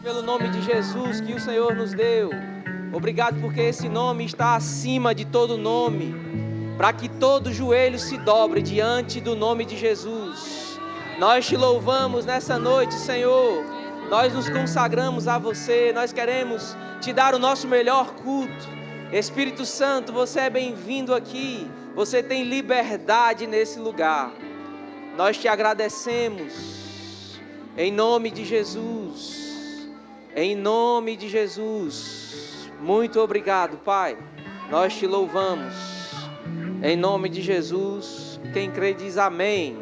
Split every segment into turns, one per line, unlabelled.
Pelo nome de Jesus que o Senhor nos deu. Obrigado porque esse nome está acima de todo nome, para que todo joelho se dobre diante do nome de Jesus. Nós te louvamos nessa noite, Senhor. Nós nos consagramos a você, nós queremos te dar o nosso melhor culto. Espírito Santo, você é bem-vindo aqui. Você tem liberdade nesse lugar. Nós te agradecemos em nome de Jesus. Em nome de Jesus, muito obrigado, Pai. Nós te louvamos. Em nome de Jesus, quem crê diz amém.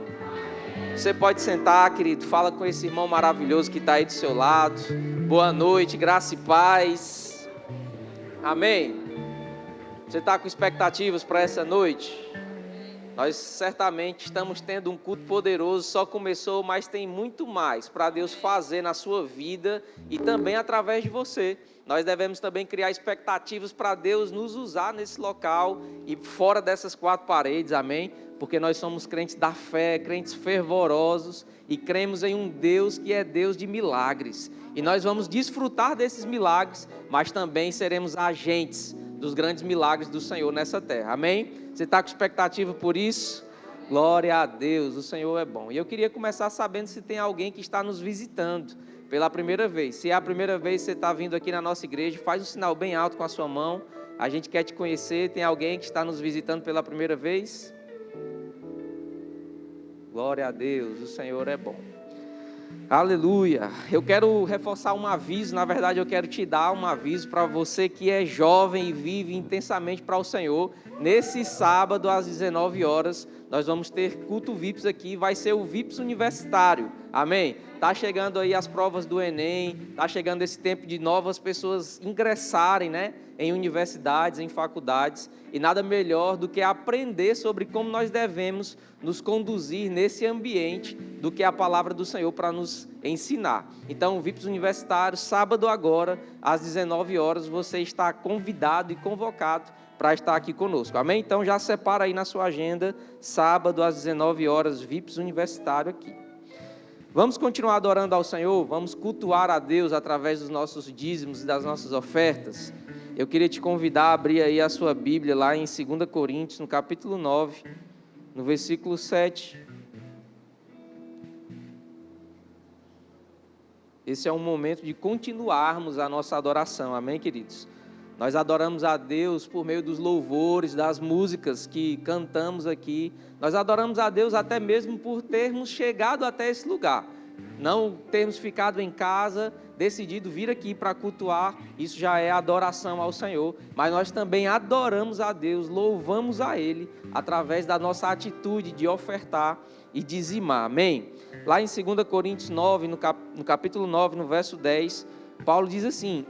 Você pode sentar, querido. Fala com esse irmão maravilhoso que está aí do seu lado. Boa noite, graça e paz. Amém. Você está com expectativas para essa noite? Nós certamente estamos tendo um culto poderoso, só começou, mas tem muito mais para Deus fazer na sua vida e também através de você. Nós devemos também criar expectativas para Deus nos usar nesse local e fora dessas quatro paredes, amém? Porque nós somos crentes da fé, crentes fervorosos e cremos em um Deus que é Deus de milagres. E nós vamos desfrutar desses milagres, mas também seremos agentes dos grandes milagres do Senhor nessa terra, amém? Você está com expectativa por isso? Glória a Deus, o Senhor é bom. E eu queria começar sabendo se tem alguém que está nos visitando pela primeira vez. Se é a primeira vez que você está vindo aqui na nossa igreja, faz um sinal bem alto com a sua mão. A gente quer te conhecer. Tem alguém que está nos visitando pela primeira vez? Glória a Deus, o Senhor é bom. Aleluia. Eu quero reforçar um aviso, na verdade eu quero te dar um aviso para você que é jovem e vive intensamente para o Senhor. Nesse sábado às 19 horas, nós vamos ter culto VIPs aqui, vai ser o VIPs universitário, amém? Está chegando aí as provas do Enem, está chegando esse tempo de novas pessoas ingressarem, né, em universidades, em faculdades, e nada melhor do que aprender sobre como nós devemos nos conduzir nesse ambiente do que a palavra do Senhor para nos ensinar. Então, VIPs universitários, sábado agora, às 19 horas, você está convidado e convocado para estar aqui conosco, amém? Então, já separa aí na sua agenda, sábado às 19 horas, VIPs universitário aqui. Vamos continuar adorando ao Senhor, vamos cultuar a Deus através dos nossos dízimos e das nossas ofertas. Eu queria te convidar a abrir aí a sua Bíblia lá em 2 Coríntios, no capítulo 9, no versículo 7. Esse é um momento de continuarmos a nossa adoração, amém, queridos? Nós adoramos a Deus por meio dos louvores, das músicas que cantamos aqui. Nós adoramos a Deus até mesmo por termos chegado até esse lugar. Não termos ficado em casa, decidido vir aqui para cultuar, isso já é adoração ao Senhor. Mas nós também adoramos a Deus, louvamos a Ele, através da nossa atitude de ofertar e dizimar, amém? Lá em 2 Coríntios 9, no capítulo 9, no verso 10, Paulo diz assim: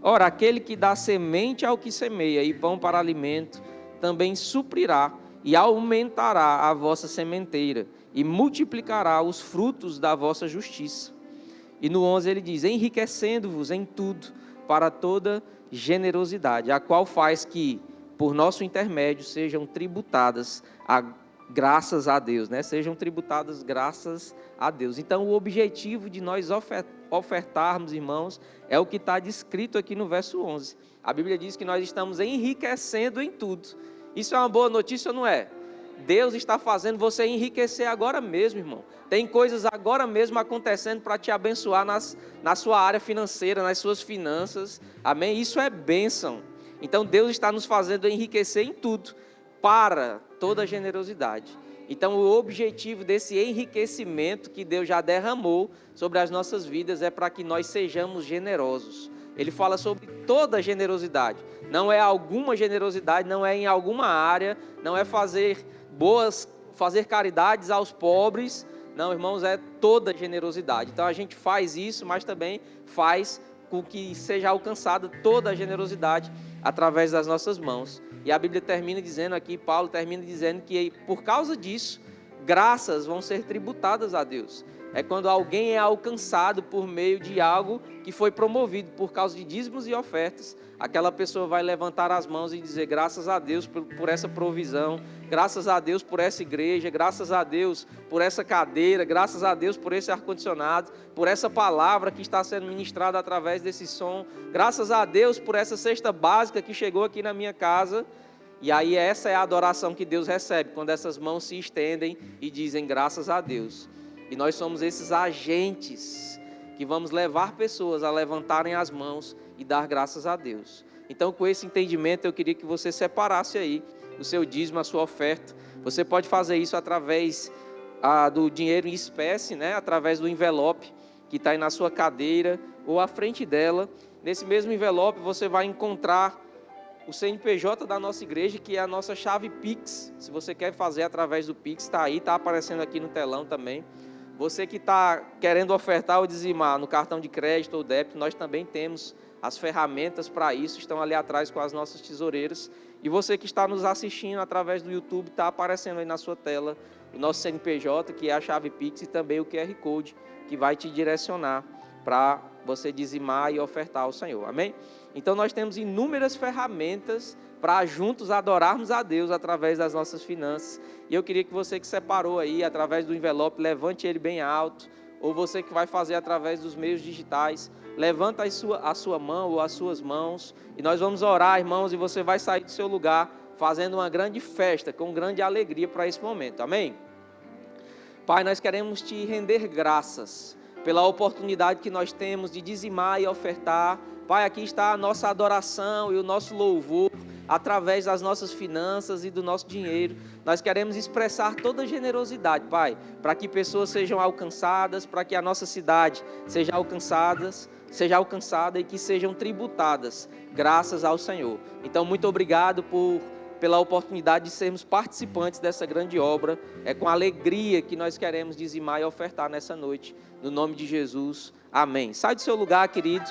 ora, aquele que dá semente ao que semeia e pão para alimento, também suprirá e aumentará a vossa sementeira e multiplicará os frutos da vossa justiça. E no 11 ele diz: enriquecendo-vos em tudo para toda generosidade, a qual faz que, por nosso intermédio, sejam tributadas graças a Deus, né? Sejam tributadas graças a Deus. Então, o objetivo de nós ofertarmos, irmãos, é o que está descrito aqui no verso 11. A Bíblia diz que nós estamos enriquecendo em tudo. Isso é uma boa notícia ou não é? Deus está fazendo você enriquecer agora mesmo, irmão. Tem coisas agora mesmo acontecendo para te abençoar na sua área financeira, nas suas finanças. Amém? Isso é bênção. Então, Deus está nos fazendo enriquecer em tudo, para toda generosidade. Então, o objetivo desse enriquecimento que Deus já derramou sobre as nossas vidas é para que nós sejamos generosos. Ele fala sobre toda generosidade. Não é alguma generosidade, não é em alguma área, não é fazer caridades aos pobres. Não, irmãos, é toda generosidade. Então, a gente faz isso, mas também faz com que seja alcançada toda a generosidade através das nossas mãos. E a Bíblia termina dizendo aqui, Paulo termina dizendo que por causa disso, graças vão ser tributadas a Deus. é quando alguém é alcançado por meio de algo que foi promovido por causa de dízimos e ofertas. Aquela pessoa vai levantar as mãos e dizer graças a Deus por essa provisão, graças a Deus por essa igreja, graças a Deus por essa cadeira, graças a Deus por esse ar-condicionado, por essa palavra que está sendo ministrada através desse som, graças a Deus por essa cesta básica que chegou aqui na minha casa. E aí essa é a adoração que Deus recebe, quando essas mãos se estendem e dizem graças a Deus. E nós somos esses agentes que vamos levar pessoas a levantarem as mãos e dar graças a Deus. Então, com esse entendimento, eu queria que você separasse aí o seu dízimo, a sua oferta. Você pode fazer isso através do dinheiro em espécie, né? Através do envelope que está aí na sua cadeira ou à frente dela. Nesse mesmo envelope você vai encontrar o CNPJ da nossa igreja, que é a nossa chave Pix. Se você quer fazer através do Pix, está aí, está aparecendo aqui no telão também. Você que está querendo ofertar ou dizimar no cartão de crédito ou débito, nós também temos as ferramentas para isso, estão ali atrás com as nossas tesoureiras. E você que está nos assistindo através do YouTube, está aparecendo aí na sua tela o nosso CNPJ, que é a chave Pix, e também o QR Code, que vai te direcionar para você dizimar e ofertar ao Senhor. Amém? Então nós temos inúmeras ferramentas para juntos adorarmos a Deus através das nossas finanças. E eu queria que você que separou aí através do envelope, levante ele bem alto, ou você que vai fazer através dos meios digitais, levanta a sua mão ou as suas mãos, e nós vamos orar, irmãos, e você vai sair do seu lugar fazendo uma grande festa, com grande alegria para esse momento. Amém? Pai, nós queremos te render graças pela oportunidade que nós temos de dizimar e ofertar. Pai, aqui está a nossa adoração e o nosso louvor através das nossas finanças e do nosso dinheiro. Nós queremos expressar toda a generosidade, Pai, para que pessoas sejam alcançadas, para que a nossa cidade seja alcançada e que sejam tributadas, graças ao Senhor. Então, muito obrigado pela oportunidade de sermos participantes dessa grande obra. É com alegria que nós queremos dizimar e ofertar nessa noite. No nome de Jesus, amém. Sai do seu lugar, querido,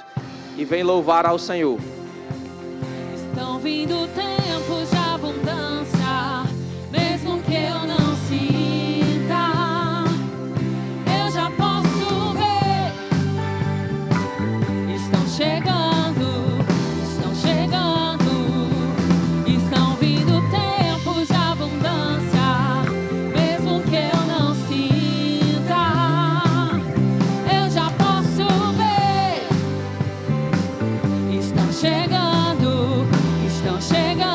e vem louvar ao Senhor.
Estão vindo tempos de abundância, mesmo que eu não sinta, eu já posso ver. Estão chegando, estão chegando. Estão vindo tempos de abundância, mesmo que eu não sinta, eu já posso ver. Estão chegando, estão chegando.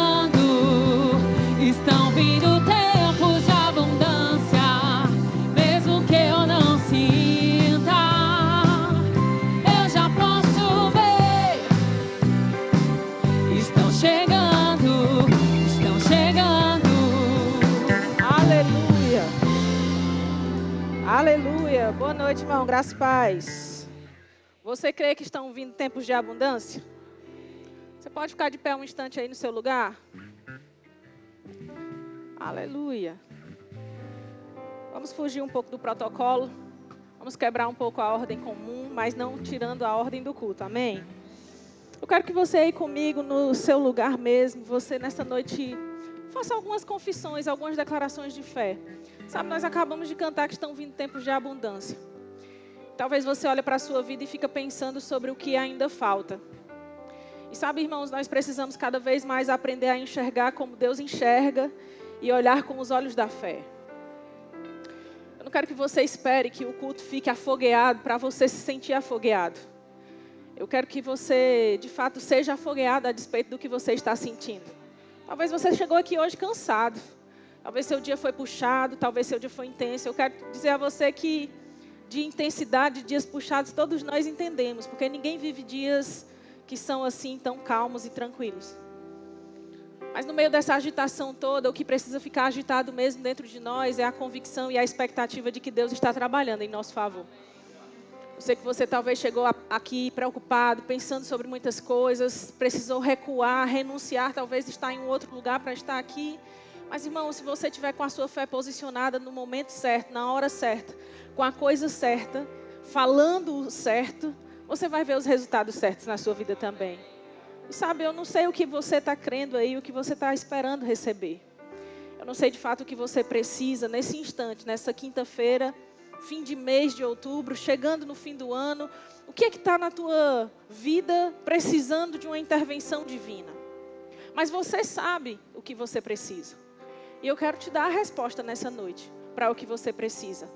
Estão vindo tempos de abundância, mesmo que eu não sinta, eu já posso ver. Estão chegando, estão chegando.
Aleluia. Aleluia. Boa noite, irmão. Graça e paz. Você crê que estão vindo tempos de abundância? Você pode ficar de pé um instante aí no seu lugar? Aleluia. Vamos fugir um pouco do protocolo. Vamos quebrar um pouco a ordem comum, mas não tirando a ordem do culto. Amém? Eu quero que você aí comigo no seu lugar mesmo, você nessa noite faça algumas confissões, algumas declarações de fé. Sabe, nós acabamos de cantar que estão vindo tempos de abundância. Talvez você olhe para a sua vida e fica pensando sobre o que ainda falta. E sabe, irmãos, nós precisamos cada vez mais aprender a enxergar como Deus enxerga e olhar com os olhos da fé. Eu não quero que você espere que o culto fique afogueado para você se sentir afogueado. Eu quero que você, de fato, seja afogueado a despeito do que você está sentindo. Talvez você chegou aqui hoje cansado. Talvez seu dia foi puxado, talvez seu dia foi intenso. Eu quero dizer a você que de intensidade, de dias puxados, todos nós entendemos. Porque ninguém vive dias que são assim tão calmos e tranquilos. Mas no meio dessa agitação toda, o que precisa ficar agitado mesmo dentro de nós é a convicção e a expectativa de que Deus está trabalhando em nosso favor. Eu sei que você talvez chegou aqui preocupado, pensando sobre muitas coisas, precisou recuar, renunciar, talvez estar em um outro lugar para estar aqui. Mas, irmão, se você tiver com a sua fé posicionada no momento certo, na hora certa, com a coisa certa, falando o certo, você vai ver os resultados certos na sua vida também. E sabe, eu não sei o que você está crendo aí, o que você está esperando receber. Eu não sei de fato o que você precisa nesse instante, nessa quinta-feira, fim de mês de outubro, chegando no fim do ano. O que é que está na tua vida precisando de uma intervenção divina? Mas você sabe o que você precisa. E eu quero te dar a resposta nessa noite para o que você precisa.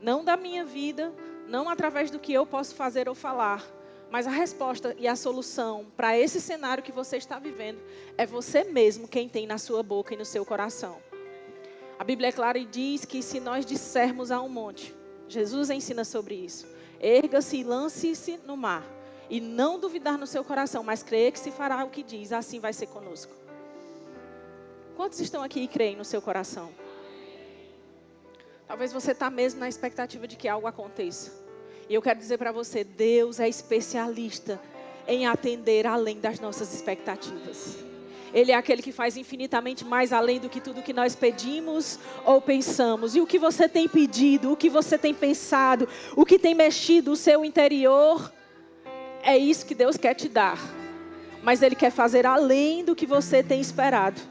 Não da minha vida, não através do que eu posso fazer ou falar, mas a resposta e a solução para esse cenário que você está vivendo é você mesmo quem tem na sua boca e no seu coração. A Bíblia é clara e diz que se nós dissermos a um monte, Jesus ensina sobre isso, erga-se e lance-se no mar, e não duvidar no seu coração, mas crer que se fará o que diz, assim vai ser conosco. Quantos estão aqui e creem no seu coração? Talvez você está mesmo na expectativa de que algo aconteça. E eu quero dizer para você, Deus é especialista em atender além das nossas expectativas. Ele é aquele que faz infinitamente mais além do que tudo que nós pedimos ou pensamos. E o que você tem pedido, o que você tem pensado, o que tem mexido o seu interior, é isso que Deus quer te dar. Mas Ele quer fazer além do que você tem esperado.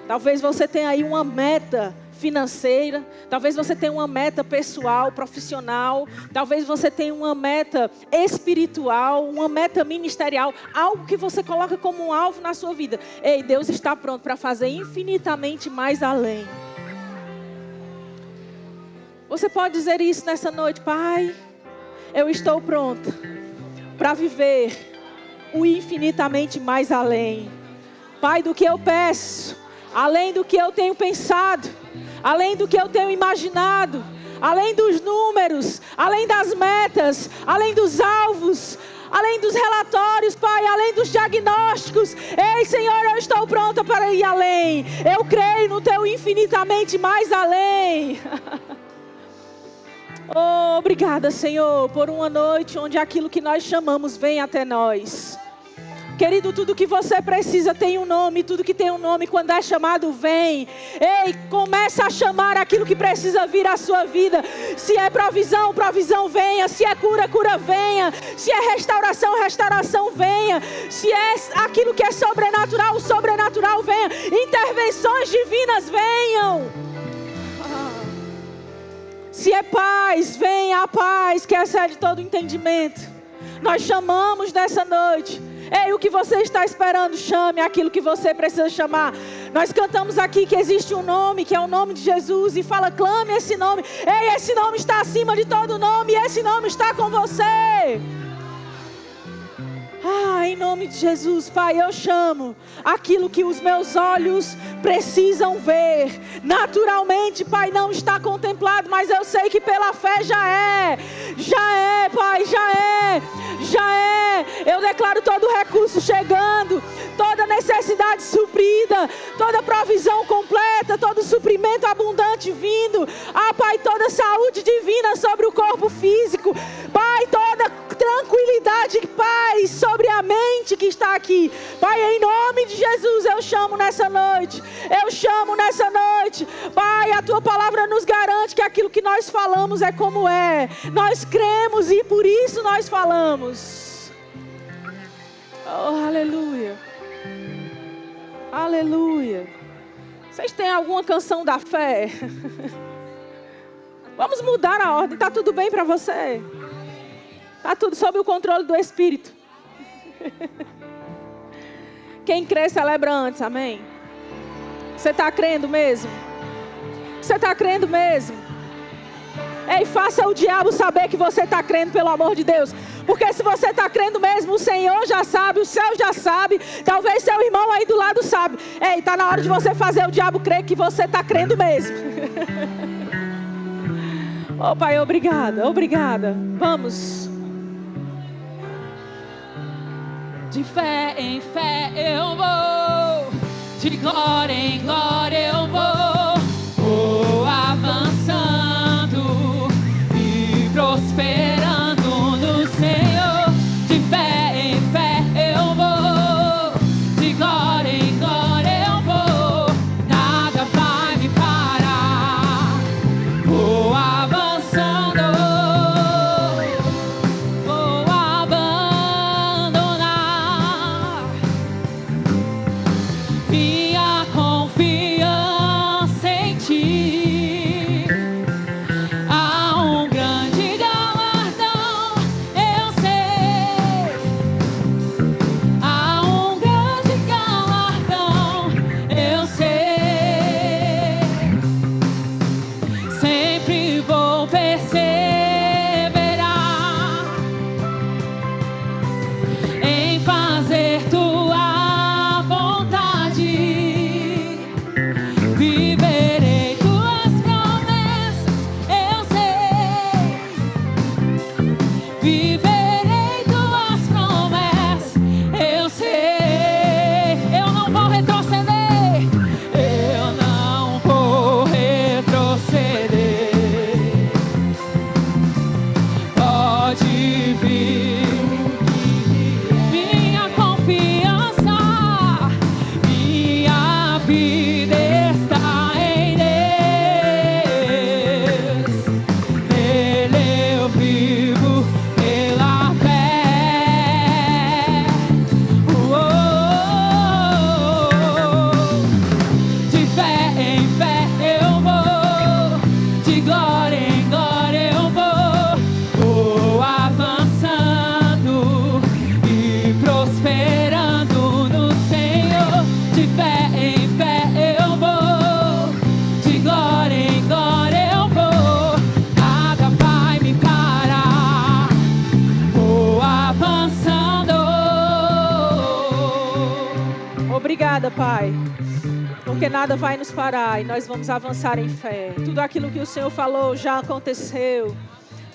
Talvez você tenha aí uma meta financeira, talvez você tenha uma meta pessoal, profissional, talvez você tenha uma meta espiritual, uma meta ministerial, algo que você coloca como um alvo na sua vida. Ei, Deus está pronto para fazer infinitamente mais além. Você pode dizer isso nessa noite: Pai, eu estou pronto para viver o infinitamente mais além. Pai, do que eu peço, além do que eu tenho pensado, além do que eu tenho imaginado, além dos números, além das metas, além dos alvos, além dos relatórios, Pai, além dos diagnósticos. Ei, Senhor, eu estou pronta para ir além. Eu creio no Teu infinitamente mais além. Oh, obrigada, Senhor, por uma noite onde aquilo que nós chamamos vem até nós. Querido, tudo que você precisa tem um nome, tudo que tem um nome, quando é chamado, vem. Ei, começa a chamar aquilo que precisa vir à sua vida. Se é provisão, provisão venha. Se é cura, cura venha. Se é restauração, restauração venha. Se é aquilo que é sobrenatural, o sobrenatural venha. Intervenções divinas venham. Se é paz, venha a paz que excede todo entendimento. Nós chamamos nessa noite. Ei, o que você está esperando? Chame aquilo que você precisa chamar. Nós cantamos aqui que existe um nome, que é o nome de Jesus. E fala, clame esse nome. Ei, esse nome está acima de todo nome. E esse nome está com você. Em nome de Jesus, Pai, eu chamo aquilo que os meus olhos precisam ver. Naturalmente, Pai, não está contemplado, mas eu sei que pela fé já é. Já é, Pai, já é. Já é. Eu declaro todo recurso chegando, toda necessidade suprida, toda provisão completa, todo suprimento abundante vindo. Pai, toda saúde divina sobre o corpo físico. Pai, toda tranquilidade, Pai, sobre a mente que está aqui. Pai, em nome de Jesus, eu chamo nessa noite. Eu chamo nessa noite. Pai, a Tua palavra nos garante que aquilo que nós falamos é como é. Nós cremos e por isso nós falamos. Oh, aleluia. Aleluia. Vocês têm alguma canção da fé? Vamos mudar a ordem. Está tudo bem para você? Está tudo sob o controle do Espírito. Quem crê celebra antes, amém? Você está crendo mesmo? Você está crendo mesmo? Ei, faça o diabo saber que você está crendo, pelo amor de Deus. Porque se você está crendo mesmo, o Senhor já sabe, o céu já sabe. Talvez seu irmão aí do lado sabe. Ei, está na hora de você fazer o diabo crer que você está crendo mesmo. Oh, Pai, obrigada, obrigada. Vamos.
De fé em fé eu vou, de glória em glória eu vou avançando e prosperando no Senhor. De fé em fé eu vou, de glória em glória eu vou, nada vai me parar. Vou avançando, vou abandonar minha confiança
Obrigada, Pai. Porque nada vai nos parar e nós vamos avançar em fé. Tudo aquilo que o Senhor falou já aconteceu.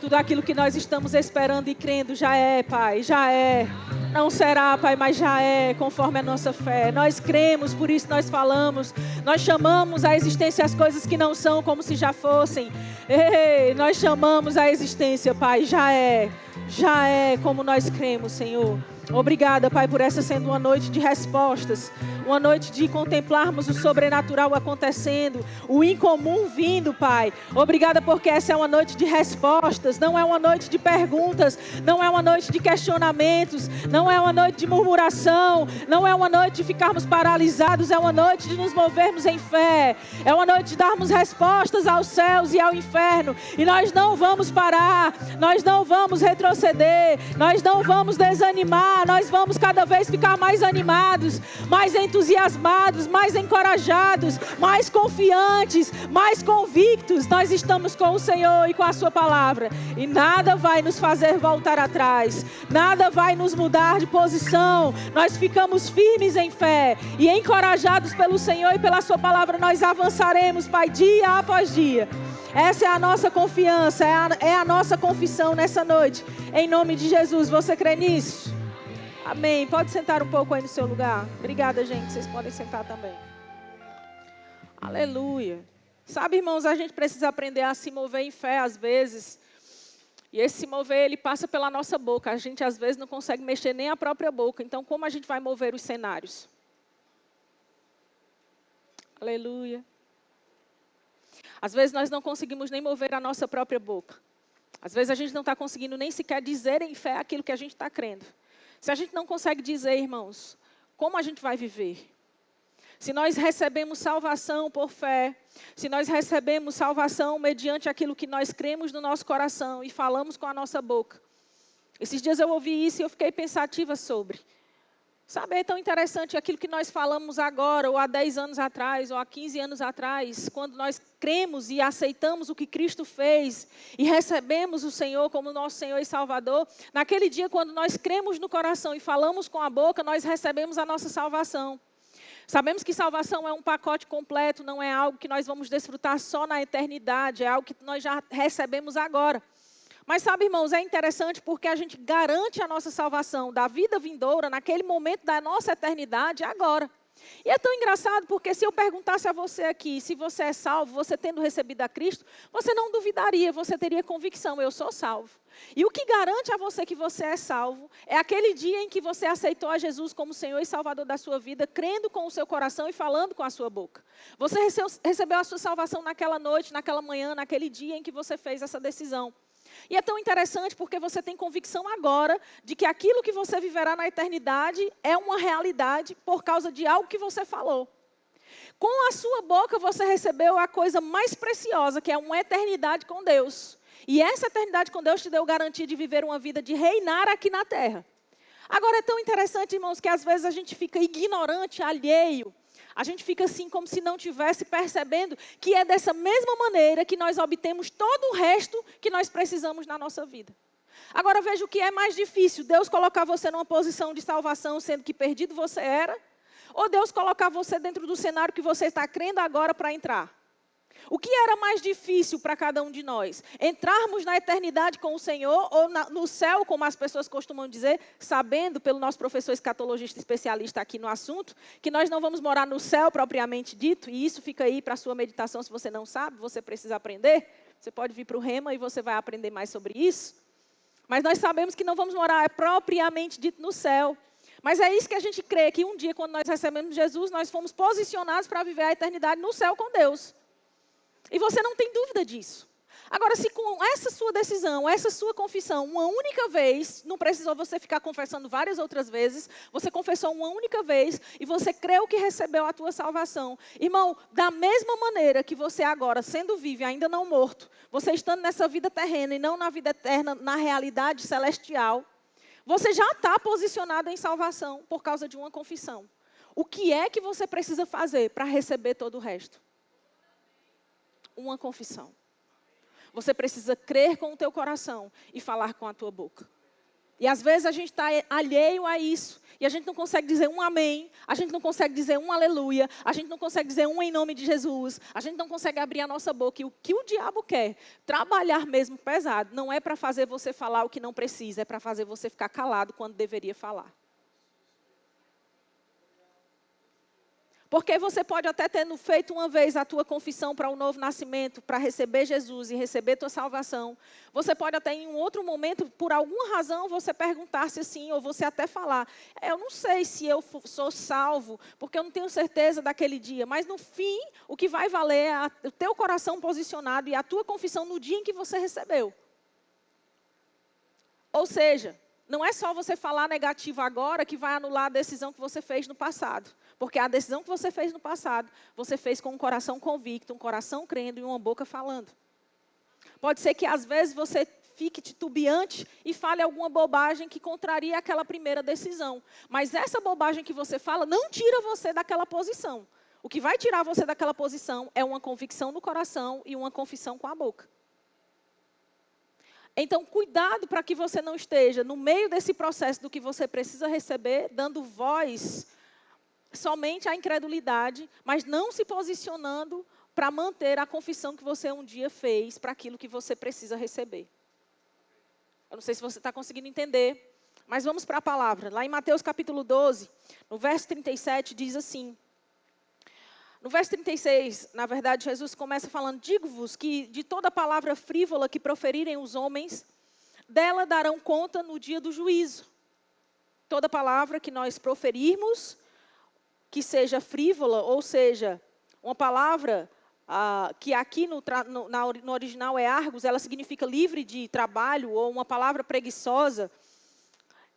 Tudo aquilo que nós estamos esperando e crendo já é, Pai, já é. Não será, Pai, mas já é, conforme a nossa fé. Nós cremos, por isso nós falamos. Nós chamamos à existência as coisas que não são como se já fossem. Ei, nós chamamos à existência, Pai, já é como nós cremos, Senhor. Obrigada, Pai, por essa sendo uma noite de respostas, uma noite de contemplarmos o sobrenatural acontecendo, o incomum vindo, Pai. Obrigada porque essa é uma noite de respostas, não é uma noite de perguntas, não é uma noite de questionamentos, não é uma noite de murmuração, não é uma noite de ficarmos paralisados, é uma noite de nos movermos em fé, é uma noite de darmos respostas aos céus e ao inferno, e nós não vamos parar, nós não vamos retroceder, nós não vamos desanimar, nós vamos cada vez ficar mais animados, mais entusiasmados, mais encorajados, mais confiantes, mais convictos. Nós estamos com o Senhor e com a sua palavra. E nada vai nos fazer voltar atrás. Nada vai nos mudar de posição. Nós ficamos firmes em fé e encorajados pelo Senhor e pela sua palavra. Nós avançaremos, Pai, dia após dia. Essa é a nossa confiança, é a nossa confissão nessa noite. Em nome de Jesus, você crê nisso? Amém. Pode sentar um pouco aí no seu lugar. Obrigada, gente. Vocês podem sentar também. Aleluia. Sabe, irmãos, a gente precisa aprender a se mover em fé às vezes. E esse se mover, ele passa pela nossa boca. A gente às vezes não consegue mexer nem a própria boca. Então, como a gente vai mover os cenários? Aleluia. Às vezes nós não conseguimos nem mover a nossa própria boca. Às vezes a gente não está conseguindo nem sequer dizer em fé aquilo que a gente está crendo. Se a gente não consegue dizer, irmãos, como a gente vai viver? Se nós recebemos salvação por fé, se nós recebemos salvação mediante aquilo que nós cremos no nosso coração e falamos com a nossa boca. Esses dias eu ouvi isso e eu fiquei pensativa sobre. Sabe, é tão interessante aquilo que nós falamos agora, ou há 10 anos atrás, ou há 15 anos atrás, quando nós cremos e aceitamos o que Cristo fez e recebemos o Senhor como nosso Senhor e Salvador. Naquele dia, quando nós cremos no coração e falamos com a boca, nós recebemos a nossa salvação. Sabemos que salvação é um pacote completo, não é algo que nós vamos desfrutar só na eternidade, é algo que nós já recebemos agora. Mas sabe, irmãos, é interessante porque a gente garante a nossa salvação da vida vindoura, naquele momento da nossa eternidade, agora. E é tão engraçado porque se eu perguntasse a você aqui, se você é salvo, você tendo recebido a Cristo, você não duvidaria, você teria convicção, eu sou salvo. E o que garante a você que você é salvo, é aquele dia em que você aceitou a Jesus como Senhor e Salvador da sua vida, crendo com o seu coração e falando com a sua boca. Você recebeu a sua salvação naquela noite, naquela manhã, naquele dia em que você fez essa decisão. E é tão interessante porque você tem convicção agora de que aquilo que você viverá na eternidade é uma realidade por causa de algo que você falou. Com a sua boca você recebeu a coisa mais preciosa, que é uma eternidade com Deus. E essa eternidade com Deus te deu garantia de viver uma vida de reinar aqui na terra. Agora é tão interessante, irmãos, que às vezes a gente fica ignorante, alheio. A gente fica assim como se não estivesse percebendo que é dessa mesma maneira que nós obtemos todo o resto que nós precisamos na nossa vida. Agora veja o que é mais difícil, Deus colocar você numa posição de salvação, sendo que perdido você era, ou Deus colocar você dentro do cenário que você está crendo agora para entrar. O que era mais difícil para cada um de nós? Entrarmos na eternidade com o Senhor ou no céu, como as pessoas costumam dizer, sabendo pelo nosso professor escatologista especialista aqui no assunto, que nós não vamos morar no céu propriamente dito, e isso fica aí para a sua meditação se você não sabe, você precisa aprender. Você pode vir para o Rema e você vai aprender mais sobre isso. Mas nós sabemos que não vamos morar propriamente dito no céu. Mas é isso que a gente crê, que um dia quando nós recebemos Jesus, nós fomos posicionados para viver a eternidade no céu com Deus. E você não tem dúvida disso. Agora, se com essa sua decisão, essa sua confissão, uma única vez, não precisou você ficar confessando várias outras vezes, você confessou uma única vez e você creu que recebeu a tua salvação. Irmão, da mesma maneira que você agora, sendo vivo e ainda não morto, você estando nessa vida terrena e não na vida eterna, na realidade celestial, você já está posicionado em salvação por causa de uma confissão. O que é que você precisa fazer para receber todo o resto? Uma confissão. Você precisa crer com o teu coração e falar com a tua boca. E às vezes a gente está alheio a isso. E a gente não consegue dizer um amém, a gente não consegue dizer um aleluia, a gente não consegue dizer um em nome de Jesus, a gente não consegue abrir a nossa boca. E o que o diabo quer, trabalhar mesmo pesado, não é para fazer você falar o que não precisa, é para fazer você ficar calado quando deveria falar. Porque você pode até ter feito uma vez a tua confissão para o novo nascimento, para receber Jesus e receber tua salvação. Você pode até em um outro momento, por alguma razão, você perguntar-se assim, ou você até falar, eu não sei se eu sou salvo, porque eu não tenho certeza daquele dia. Mas no fim, o que vai valer é o teu coração posicionado e a tua confissão no dia em que você recebeu. Ou seja, não é só você falar negativo agora que vai anular a decisão que você fez no passado. Porque a decisão que você fez no passado, você fez com um coração convicto, um coração crendo e uma boca falando. Pode ser que às vezes você fique titubeante e fale alguma bobagem que contraria aquela primeira decisão. Mas essa bobagem que você fala não tira você daquela posição. O que vai tirar você daquela posição é uma convicção no coração e uma confissão com a boca. Então, cuidado para que você não esteja no meio desse processo do que você precisa receber, dando voz somente à incredulidade, mas não se posicionando para manter a confissão que você um dia fez para aquilo que você precisa receber. Eu não sei se você está conseguindo entender, mas vamos para a palavra. Lá em Mateus capítulo 12, no verso 37, diz assim. No verso 36, na verdade, Jesus começa falando, digo-vos que de toda palavra frívola que proferirem os homens, dela darão conta no dia do juízo. Toda palavra que nós proferirmos, que seja frívola, ou seja, uma palavra que aqui no original é argos, ela significa livre de trabalho, ou uma palavra preguiçosa.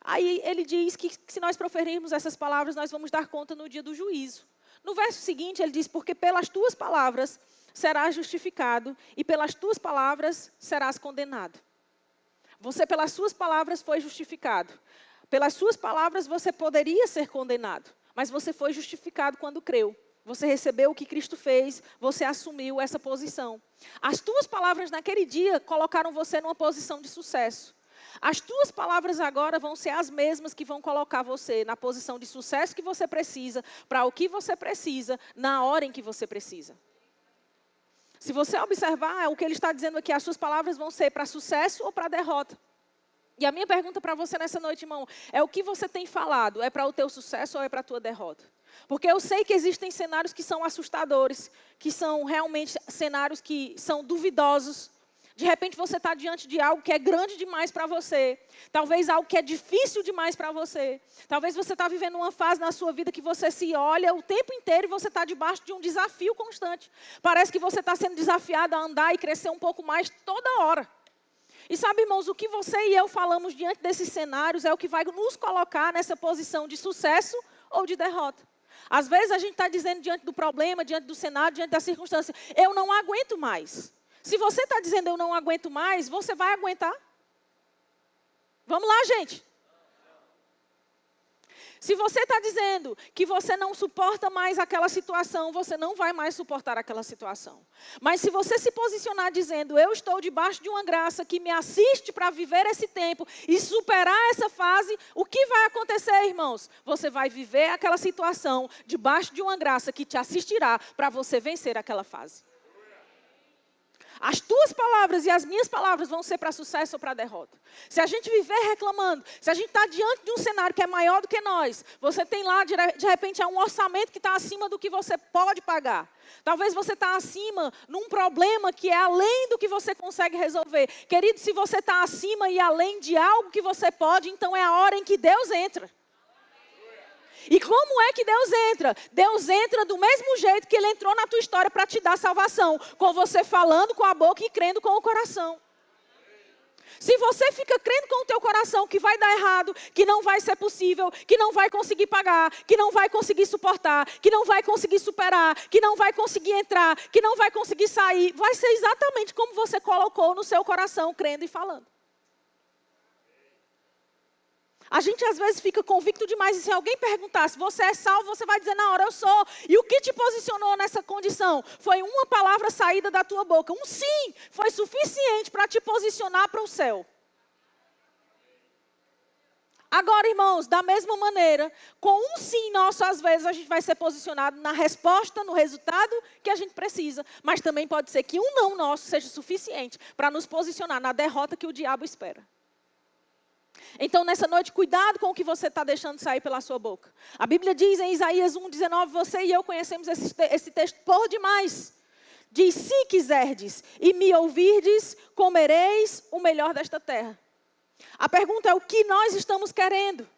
Aí ele diz que se nós proferirmos essas palavras, nós vamos dar conta no dia do juízo. No verso seguinte, ele diz, porque pelas tuas palavras serás justificado, e pelas tuas palavras serás condenado. Você, pelas suas palavras, foi justificado. Pelas suas palavras, você poderia ser condenado. Mas você foi justificado quando creu. Você recebeu o que Cristo fez, você assumiu essa posição. As tuas palavras naquele dia colocaram você numa posição de sucesso. As tuas palavras agora vão ser as mesmas que vão colocar você na posição de sucesso que você precisa, para o que você precisa, na hora em que você precisa. Se você observar, o que ele está dizendo aqui, as suas palavras vão ser para sucesso ou para derrota. E a minha pergunta para você nessa noite, irmão, é o que você tem falado? É para o teu sucesso ou é para a tua derrota? Porque eu sei que existem cenários que são assustadores, que são realmente cenários que são duvidosos. De repente você está diante de algo que é grande demais para você. Talvez algo que é difícil demais para você. Talvez você está vivendo uma fase na sua vida que você se olha o tempo inteiro e você está debaixo de um desafio constante. Parece que você está sendo desafiado a andar e crescer um pouco mais toda hora. E sabe, irmãos, o que você e eu falamos diante desses cenários é o que vai nos colocar nessa posição de sucesso ou de derrota. Às vezes a gente está dizendo diante do problema, diante do cenário, diante da circunstância, eu não aguento mais. Se você está dizendo eu não aguento mais, você vai aguentar? Vamos lá, gente. Se você está dizendo que você não suporta mais aquela situação, você não vai mais suportar aquela situação. Mas se você se posicionar dizendo, eu estou debaixo de uma graça que me assiste para viver esse tempo e superar essa fase, o que vai acontecer, irmãos? Você vai viver aquela situação debaixo de uma graça que te assistirá para você vencer aquela fase. As tuas palavras e as minhas palavras vão ser para sucesso ou para derrota. Se a gente viver reclamando, se a gente está diante de um cenário que é maior do que nós, você tem lá, de repente, um orçamento que está acima do que você pode pagar. Talvez você está acima num problema que é além do que você consegue resolver. Querido, se você está acima e além de algo que você pode, então é a hora em que Deus entra. E como é que Deus entra? Deus entra do mesmo jeito que Ele entrou na tua história para te dar salvação. Com você falando com a boca e crendo com o coração. Se você fica crendo com o teu coração que vai dar errado, que não vai ser possível, que não vai conseguir pagar, que não vai conseguir suportar, que não vai conseguir superar, que não vai conseguir entrar, que não vai conseguir sair, vai ser exatamente como você colocou no seu coração, crendo e falando. A gente às vezes fica convicto demais e se alguém perguntar se você é salvo, você vai dizer na hora, eu sou. E o que te posicionou nessa condição? Foi uma palavra saída da tua boca. Um sim foi suficiente para te posicionar para o céu. Agora, irmãos, da mesma maneira, com um sim nosso, às vezes, a gente vai ser posicionado na resposta, no resultado que a gente precisa. Mas também pode ser que um não nosso seja suficiente para nos posicionar na derrota que o diabo espera. Então, nessa noite, cuidado com o que você está deixando sair pela sua boca. A Bíblia diz em Isaías 1,19, você e eu conhecemos esse texto por demais. Diz, se quiserdes e me ouvirdes, comereis o melhor desta terra. A pergunta é o que nós estamos querendo.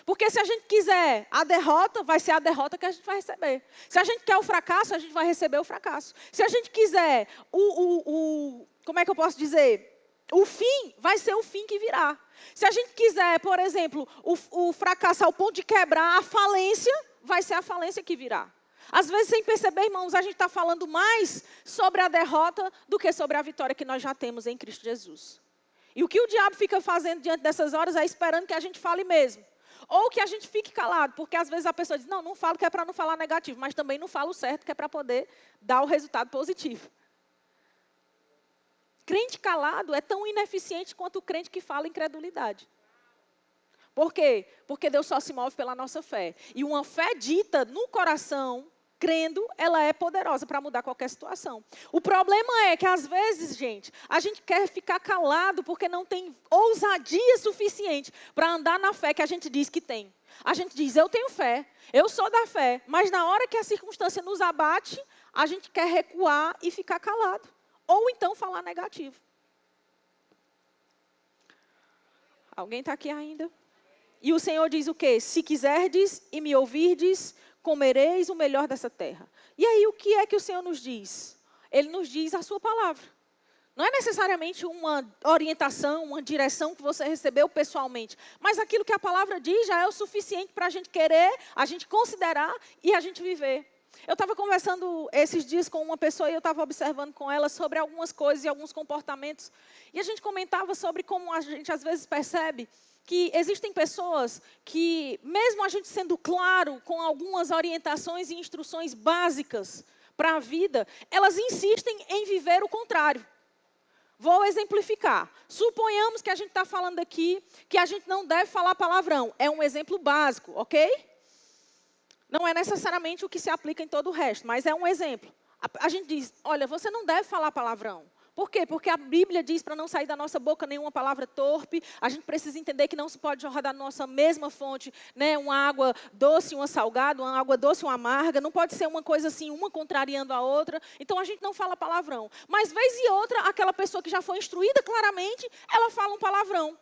Porque se a gente quiser a derrota, vai ser a derrota que a gente vai receber. Se a gente quer o fracasso, a gente vai receber o fracasso. Se a gente quiser como é que eu posso dizer? O fim, vai ser o fim que virá. Se a gente quiser, por exemplo, o fracasso ao ponto de quebrar a falência, vai ser a falência que virá. Às vezes, sem perceber, irmãos, a gente está falando mais sobre a derrota do que sobre a vitória que nós já temos em Cristo Jesus. E o que o diabo fica fazendo diante dessas horas é esperando que a gente fale mesmo. Ou que a gente fique calado, porque às vezes a pessoa diz, não falo que é para não falar negativo, mas também não falo certo que é para poder dar o resultado positivo. Crente calado é tão ineficiente quanto o crente que fala incredulidade. Por quê? Porque Deus só se move pela nossa fé. E uma fé dita no coração, crendo, ela é poderosa para mudar qualquer situação. O problema é que, às vezes, gente, a gente quer ficar calado porque não tem ousadia suficiente para andar na fé que a gente diz que tem. A gente diz, eu tenho fé, eu sou da fé, mas na hora que a circunstância nos abate, a gente quer recuar e ficar calado. Ou então falar negativo. Alguém está aqui ainda? E o Senhor diz o quê? Se quiserdes e me ouvirdes, comereis o melhor dessa terra. E aí o que é que o Senhor nos diz? Ele nos diz a sua palavra. Não é necessariamente uma orientação, uma direção que você recebeu pessoalmente. Mas aquilo que a palavra diz já é o suficiente para a gente querer, a gente considerar e a gente viver. Eu estava conversando esses dias com uma pessoa e eu estava observando com ela sobre algumas coisas e alguns comportamentos. E a gente comentava sobre como a gente às vezes percebe que existem pessoas que, mesmo a gente sendo claro com algumas orientações e instruções básicas para a vida, elas insistem em viver o contrário. Vou exemplificar. Suponhamos que a gente está falando aqui que a gente não deve falar palavrão. É um exemplo básico, ok? Não é necessariamente o que se aplica em todo o resto, mas é um exemplo. A gente diz, olha, você não deve falar palavrão. Por quê? Porque a Bíblia diz para não sair da nossa boca nenhuma palavra torpe. A gente precisa entender que não se pode jorrar da nossa mesma fonte, né, uma água doce e uma salgada, uma água doce e uma amarga. Não pode ser uma coisa assim, uma contrariando a outra. Então, a gente não fala palavrão. Mas, vez e outra, aquela pessoa que já foi instruída claramente, ela fala um palavrão.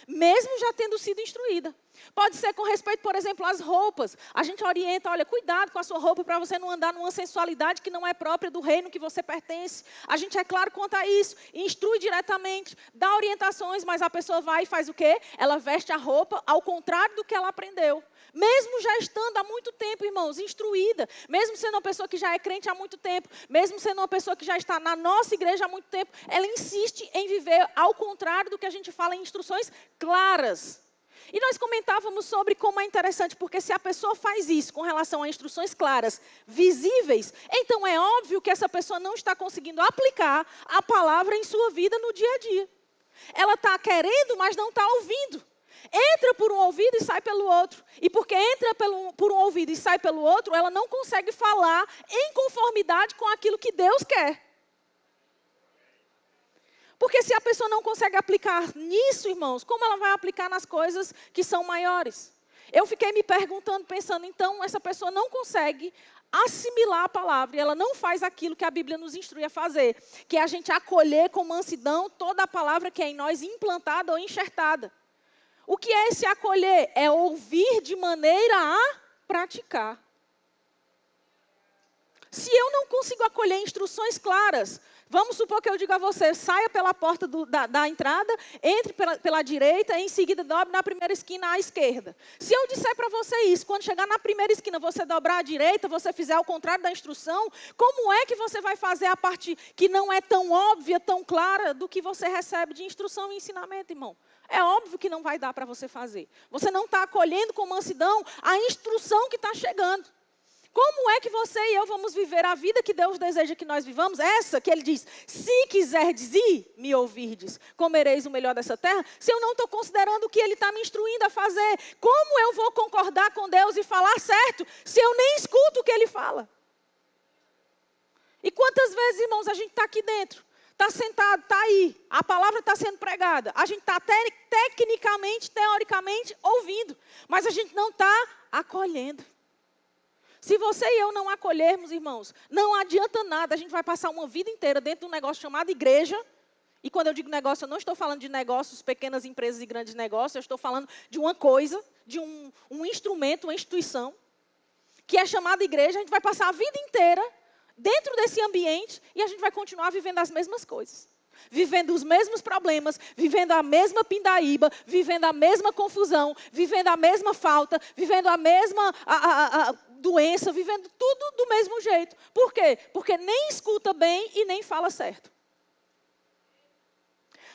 Mesmo já tendo sido instruída. Pode ser com respeito, por exemplo, às roupas. A gente orienta, olha, cuidado com a sua roupa para você não andar numa sensualidade que não é própria do reino que você pertence. A gente é claro quanto a isso, instrui diretamente, dá orientações, mas a pessoa vai e faz o quê? Ela veste a roupa ao contrário do que ela aprendeu. Mesmo já estando há muito tempo, irmãos, instruída, mesmo sendo uma pessoa que já é crente há muito tempo, mesmo sendo uma pessoa que já está na nossa igreja há muito tempo, ela insiste em viver ao contrário do que a gente fala em instruções claras. E nós comentávamos sobre como é interessante, porque se a pessoa faz isso com relação a instruções claras, visíveis, então é óbvio que essa pessoa não está conseguindo aplicar a palavra em sua vida no dia a dia. Ela está querendo, mas não está ouvindo. Entra por um ouvido e sai pelo outro. E porque entra por um ouvido e sai pelo outro, ela não consegue falar em conformidade com aquilo que Deus quer. Porque se a pessoa não consegue aplicar nisso, irmãos, como ela vai aplicar nas coisas que são maiores? Eu fiquei me perguntando, pensando, então, essa pessoa não consegue assimilar a palavra e ela não faz aquilo que a Bíblia nos instrui a fazer, que é a gente acolher com mansidão toda a palavra que é em nós implantada ou enxertada. O que é esse acolher? É ouvir de maneira a praticar. Se eu não consigo acolher instruções claras, vamos supor que eu diga a você, saia pela porta da entrada, entre pela direita e em seguida dobre na primeira esquina à esquerda. Se eu disser para você isso, quando chegar na primeira esquina você dobrar à direita, você fizer ao contrário da instrução, como é que você vai fazer a parte que não é tão óbvia, tão clara do que você recebe de instrução e ensinamento, irmão? É óbvio que não vai dar para você fazer. Você não está acolhendo com mansidão a instrução que está chegando. Como é que você e eu vamos viver a vida que Deus deseja que nós vivamos? Essa que ele diz, se quiserdes ir, me ouvirdes, comereis o melhor dessa terra. Se eu não estou considerando o que ele está me instruindo a fazer, como eu vou concordar com Deus e falar certo, se eu nem escuto o que ele fala? E quantas vezes, irmãos, a gente está aqui dentro, está sentado, está aí, a palavra está sendo pregada, a gente está tecnicamente, teoricamente, ouvindo, mas a gente não está acolhendo. Se você e eu não acolhermos, irmãos, não adianta nada, a gente vai passar uma vida inteira dentro de um negócio chamado igreja. E quando eu digo negócio, eu não estou falando de negócios, pequenas empresas e grandes negócios, eu estou falando de uma coisa, de um instrumento, uma instituição, que é chamada igreja. A gente vai passar a vida inteira dentro desse ambiente e a gente vai continuar vivendo as mesmas coisas. Vivendo os mesmos problemas, vivendo a mesma pindaíba, vivendo a mesma confusão, vivendo a mesma falta, vivendo a mesma doença, vivendo tudo do mesmo jeito. Por quê? Porque nem escuta bem e nem fala certo.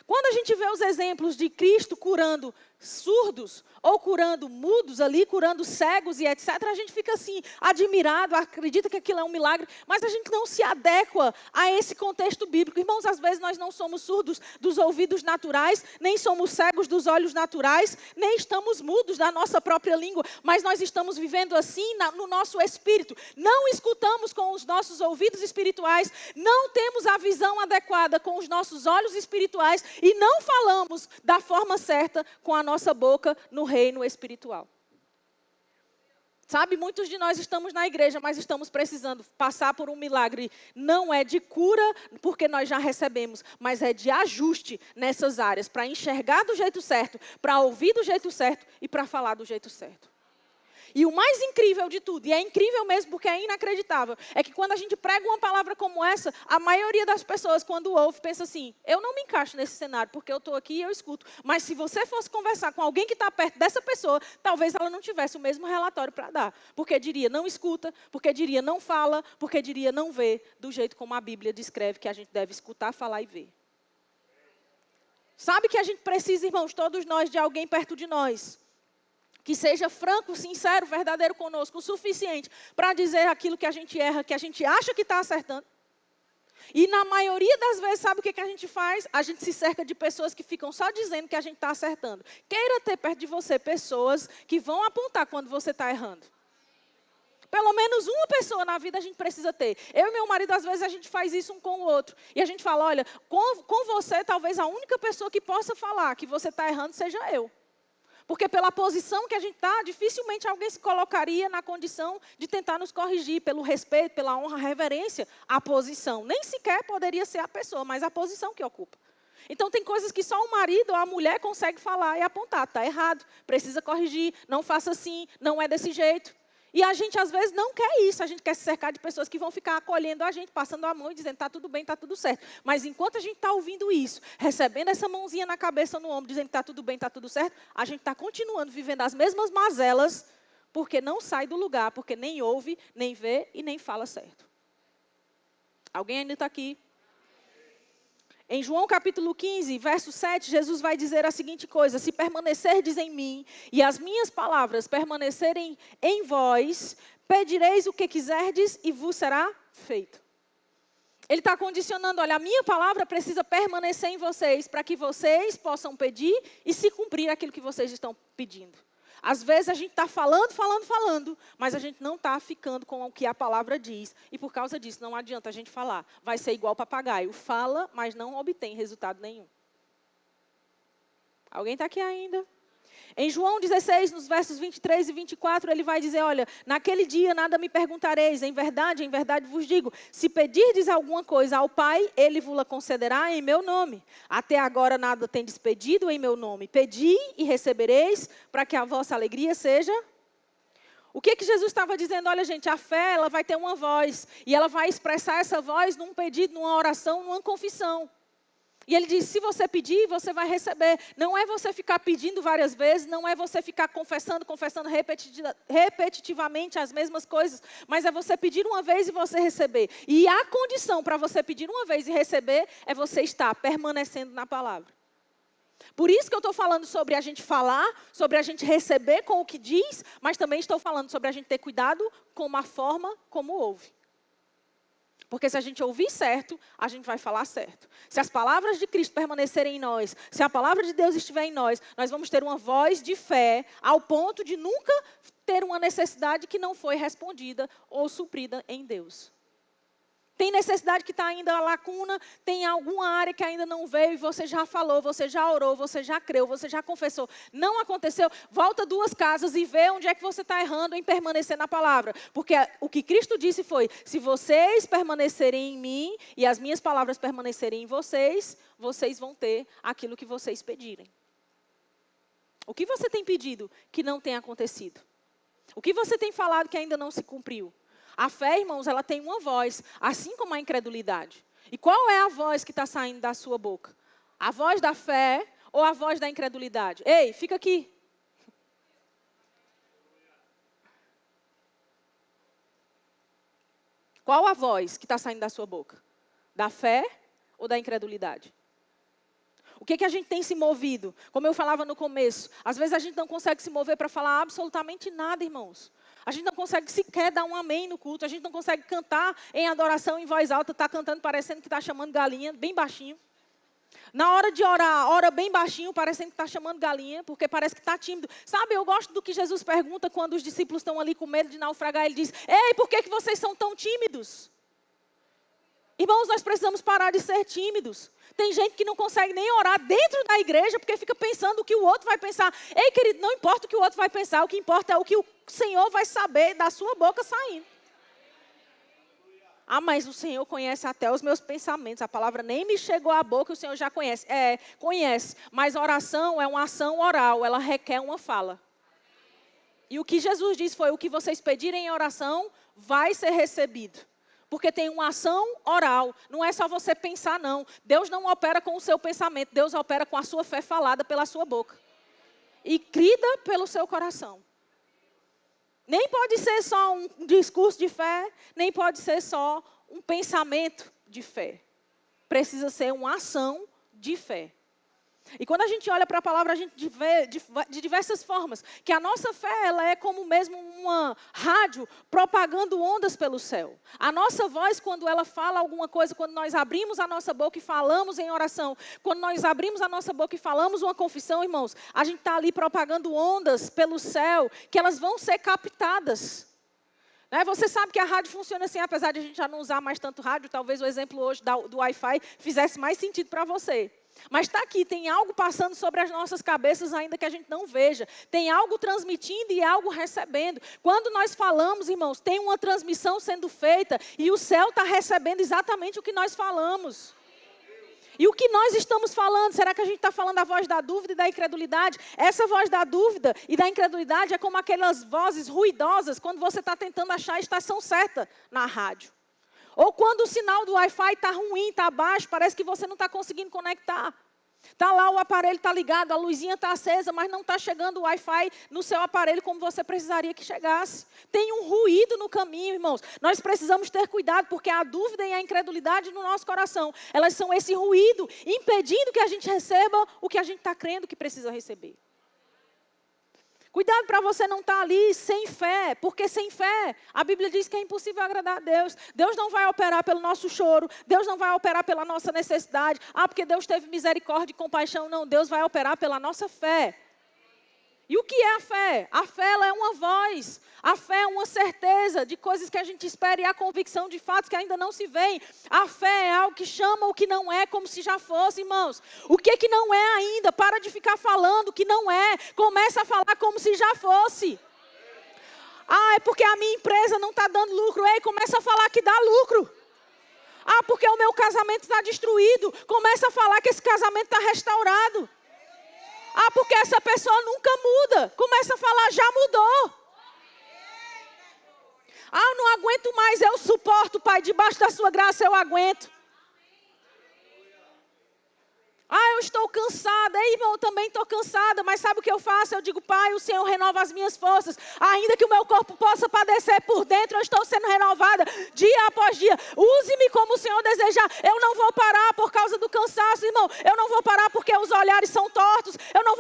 Quando a gente vê os exemplos de Cristo curando surdos, ou curando mudos ali, curando cegos e etc., a gente fica assim, admirado, acredita que aquilo é um milagre, mas a gente não se adequa a esse contexto bíblico. Irmãos, às vezes nós não somos surdos dos ouvidos naturais, nem somos cegos dos olhos naturais, nem estamos mudos da nossa própria língua, mas nós estamos vivendo assim no nosso espírito. Não escutamos com os nossos ouvidos espirituais, não temos a visão adequada com os nossos olhos espirituais e não falamos da forma certa com a nossa boca no reino espiritual. Sabe, muitos de nós estamos na igreja, mas estamos precisando passar por um milagre. Não é de cura, porque nós já recebemos, mas é de ajuste nessas áreas, para enxergar do jeito certo, para ouvir do jeito certo e para falar do jeito certo. E o mais incrível de tudo, e é incrível mesmo porque é inacreditável, é que quando a gente prega uma palavra como essa, a maioria das pessoas, quando ouve, pensa assim, eu não me encaixo nesse cenário, porque eu estou aqui e eu escuto. Mas se você fosse conversar com alguém que está perto dessa pessoa, talvez ela não tivesse o mesmo relatório para dar. Porque diria, não escuta, porque diria, não fala, porque diria, não vê, do jeito como a Bíblia descreve que a gente deve escutar, falar e ver. Sabe que a gente precisa, irmãos, todos nós, de alguém perto de nós, que seja franco, sincero, verdadeiro conosco, o suficiente para dizer aquilo que a gente erra, que a gente acha que está acertando. E na maioria das vezes, sabe o que a gente faz? A gente se cerca de pessoas que ficam só dizendo que a gente está acertando. Queira ter perto de você pessoas que vão apontar quando você está errando. Pelo menos uma pessoa na vida a gente precisa ter. Eu e meu marido, às vezes, a gente faz isso um com o outro. E a gente fala, olha, com você, talvez a única pessoa que possa falar que você está errando seja eu. Porque pela posição que a gente está, dificilmente alguém se colocaria na condição de tentar nos corrigir, pelo respeito, pela honra, reverência, à posição. Nem sequer poderia ser a pessoa, mas a posição que ocupa. Então tem coisas que só o marido ou a mulher consegue falar e apontar. Está errado, precisa corrigir, não faça assim, não é desse jeito. E a gente, às vezes, não quer isso. A gente quer se cercar de pessoas que vão ficar acolhendo a gente, passando a mão e dizendo, está tudo bem, está tudo certo. Mas enquanto a gente está ouvindo isso, recebendo essa mãozinha na cabeça, no ombro, dizendo que está tudo bem, está tudo certo, a gente está continuando vivendo as mesmas mazelas, porque não sai do lugar, porque nem ouve, nem vê e nem fala certo. Alguém ainda está aqui? Em João capítulo 15, verso 7, Jesus vai dizer a seguinte coisa, se permanecerdes em mim e as minhas palavras permanecerem em vós, pedireis o que quiserdes e vos será feito. Ele está condicionando, olha, a minha palavra precisa permanecer em vocês, para que vocês possam pedir e se cumprir aquilo que vocês estão pedindo. Às vezes a gente está falando, mas a gente não está ficando com o que a palavra diz. E por causa disso, não adianta a gente falar. Vai ser igual papagaio. Fala, mas não obtém resultado nenhum. Alguém está aqui ainda? Em João 16, nos versos 23 e 24, ele vai dizer, olha, naquele dia nada me perguntareis, em verdade vos digo, se pedirdes alguma coisa ao Pai, Ele vos-la concederá em meu nome. Até agora nada tendes pedido em meu nome. Pedi e recebereis, para que a vossa alegria seja... O que Jesus estava dizendo? Olha, gente, a fé, ela vai ter uma voz, e ela vai expressar essa voz num pedido, numa oração, numa confissão. E ele diz, se você pedir, você vai receber. Não é você ficar pedindo várias vezes, não é você ficar confessando repetitivamente as mesmas coisas, mas é você pedir uma vez e você receber. E a condição para você pedir uma vez e receber é você estar permanecendo na palavra. Por isso que eu estou falando sobre a gente falar, sobre a gente receber com o que diz, mas também estou falando sobre a gente ter cuidado com a forma como ouve. Porque se a gente ouvir certo, a gente vai falar certo. Se as palavras de Cristo permanecerem em nós, se a palavra de Deus estiver em nós, nós vamos ter uma voz de fé ao ponto de nunca ter uma necessidade que não foi respondida ou suprida em Deus. Tem necessidade que está ainda a lacuna, tem alguma área que ainda não veio e você já falou, você já orou, você já creu, você já confessou. Não aconteceu, volta 2 casas e vê onde é que você está errando em permanecer na palavra. Porque o que Cristo disse foi, se vocês permanecerem em mim e as minhas palavras permanecerem em vocês, vocês vão ter aquilo que vocês pedirem. O que você tem pedido que não tem acontecido? O que você tem falado que ainda não se cumpriu? A fé, irmãos, ela tem uma voz, assim como a incredulidade. E qual é a voz que está saindo da sua boca? A voz da fé ou a voz da incredulidade? Ei, fica aqui. Qual a voz que está saindo da sua boca? Da fé ou da incredulidade? O que a gente tem se movido? Como eu falava no começo, às vezes a gente não consegue se mover para falar absolutamente nada, irmãos. A gente não consegue sequer dar um amém no culto. A gente não consegue cantar em adoração em voz alta. Está cantando parecendo que está chamando galinha, bem baixinho. Na hora de orar, ora bem baixinho, parecendo que está chamando galinha, porque parece que está tímido. Sabe, eu gosto do que Jesus pergunta quando os discípulos estão ali com medo de naufragar. Ele diz, ei, por que vocês são tão tímidos? Irmãos, nós precisamos parar de ser tímidos. Tem gente que não consegue nem orar dentro da igreja porque fica pensando o que o outro vai pensar. Ei, querido, não importa o que o outro vai pensar, o que importa é o que o Senhor vai saber da sua boca saindo. Ah, mas o Senhor conhece até os meus pensamentos. A palavra nem me chegou à boca, o Senhor já conhece. É, conhece. Mas oração é uma ação oral, ela requer uma fala. E o que Jesus disse foi, o que vocês pedirem em oração vai ser recebido. Porque tem uma ação oral. Não é só você pensar, não. Deus não opera com o seu pensamento. Deus opera com a sua fé falada pela sua boca. E crida pelo seu coração. Nem pode ser só um discurso de fé, nem pode ser só um pensamento de fé. Precisa ser uma ação de fé. E quando a gente olha para a palavra, a gente vê de diversas formas. Que a nossa fé, ela é como mesmo uma rádio propagando ondas pelo céu. A nossa voz, quando ela fala alguma coisa, quando nós abrimos a nossa boca e falamos em oração, quando nós abrimos a nossa boca e falamos uma confissão, irmãos, a gente está ali propagando ondas pelo céu, que elas vão ser captadas. Você sabe que a rádio funciona assim, apesar de a gente já não usar mais tanto rádio, talvez o exemplo hoje do Wi-Fi fizesse mais sentido para você. Mas está aqui, tem algo passando sobre as nossas cabeças ainda que a gente não veja. Tem algo transmitindo e algo recebendo. Quando nós falamos, irmãos, tem uma transmissão sendo feita e o céu está recebendo exatamente o que nós falamos. E o que nós estamos falando? Será que a gente está falando a voz da dúvida e da incredulidade? Essa voz da dúvida e da incredulidade é como aquelas vozes ruidosas quando você está tentando achar a estação certa na rádio. Ou quando o sinal do Wi-Fi está ruim, está baixo, parece que você não está conseguindo conectar. Está lá, o aparelho está ligado, a luzinha está acesa, mas não está chegando o Wi-Fi no seu aparelho como você precisaria que chegasse. Tem um ruído no caminho, irmãos. Nós precisamos ter cuidado, porque a dúvida e a incredulidade no nosso coração, elas são esse ruído, impedindo que a gente receba o que a gente está crendo que precisa receber. Cuidado para você não estar ali sem fé, porque sem fé, a Bíblia diz que é impossível agradar a Deus. Deus não vai operar pelo nosso choro, Deus não vai operar pela nossa necessidade. Ah, porque Deus teve misericórdia e compaixão. Não, Deus vai operar pela nossa fé. E o que é a fé? A fé, ela é uma voz. A fé é uma certeza de coisas que a gente espera e a convicção de fatos que ainda não se veem. A fé é algo que chama o que não é como se já fosse, irmãos. O que não é ainda? Para de ficar falando o que não é. Começa a falar como se já fosse. Ah, é porque a minha empresa não está dando lucro. Ei, começa a falar que dá lucro. Ah, porque o meu casamento está destruído. Começa a falar que esse casamento está restaurado. Ah, porque essa pessoa nunca muda. Começa a falar, já mudou. Ah, eu não aguento mais, eu suporto, Pai, debaixo da sua graça eu aguento. Ah, eu estou cansada. Ei, irmão, eu também estou cansada. Mas sabe o que eu faço? Eu digo, Pai, o Senhor renova as minhas forças. Ainda que o meu corpo possa padecer por dentro, eu estou sendo renovada dia após dia. Use-me como o Senhor desejar. Eu não vou parar por causa do cansaço, irmão. Eu não vou parar porque os olhares são tortos. Eu não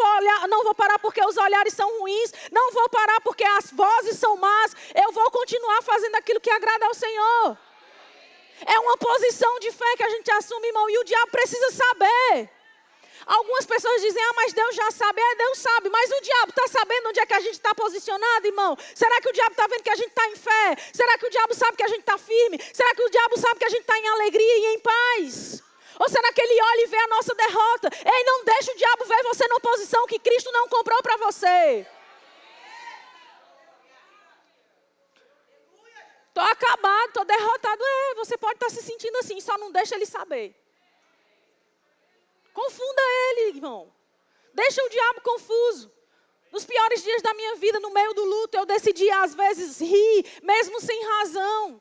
vou parar porque os olhares são ruins. Não vou parar porque as vozes são más. Eu vou continuar fazendo aquilo que agrada ao Senhor. É uma posição de fé que a gente assume, irmão, e o diabo precisa saber. Algumas pessoas dizem, mas Deus já sabe. Deus sabe, mas o diabo está sabendo onde é que a gente está posicionado, irmão? Será que o diabo está vendo que a gente está em fé? Será que o diabo sabe que a gente está firme? Será que o diabo sabe que a gente está em alegria e em paz? Ou será que ele olha e vê a nossa derrota? Ei, não deixa o diabo ver você numa posição que Cristo não comprou para você. Estou acabado, estou derrotado. Você pode estar se sentindo assim, só não deixa ele saber. Confunda ele, irmão. Deixa o diabo confuso. Nos piores dias da minha vida, no meio do luto, eu decidi às vezes rir, mesmo sem razão.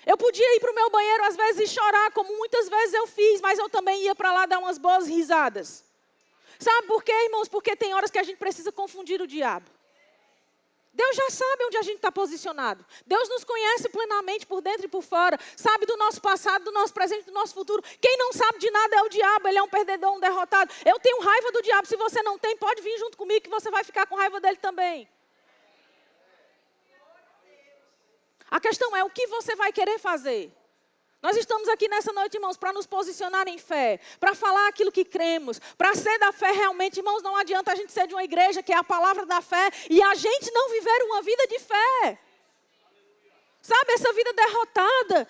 Eu podia ir para o meu banheiro às vezes e chorar, como muitas vezes eu fiz, mas eu também ia para lá dar umas boas risadas. Sabe por quê, irmãos? Porque tem horas que a gente precisa confundir o diabo. Deus já sabe onde a gente está posicionado. Deus nos conhece plenamente por dentro e por fora. Sabe do nosso passado, do nosso presente, do nosso futuro. Quem não sabe de nada é o diabo. Ele é um perdedor, um derrotado. Eu tenho raiva do diabo. Se você não tem, pode vir junto comigo que você vai ficar com raiva dele também. A questão é o que você vai querer fazer. Nós estamos aqui nessa noite, irmãos, para nos posicionar em fé, para falar aquilo que cremos, para ser da fé realmente. Irmãos, não adianta a gente ser de uma igreja que é a palavra da fé e a gente não viver uma vida de fé. Sabe, essa vida derrotada,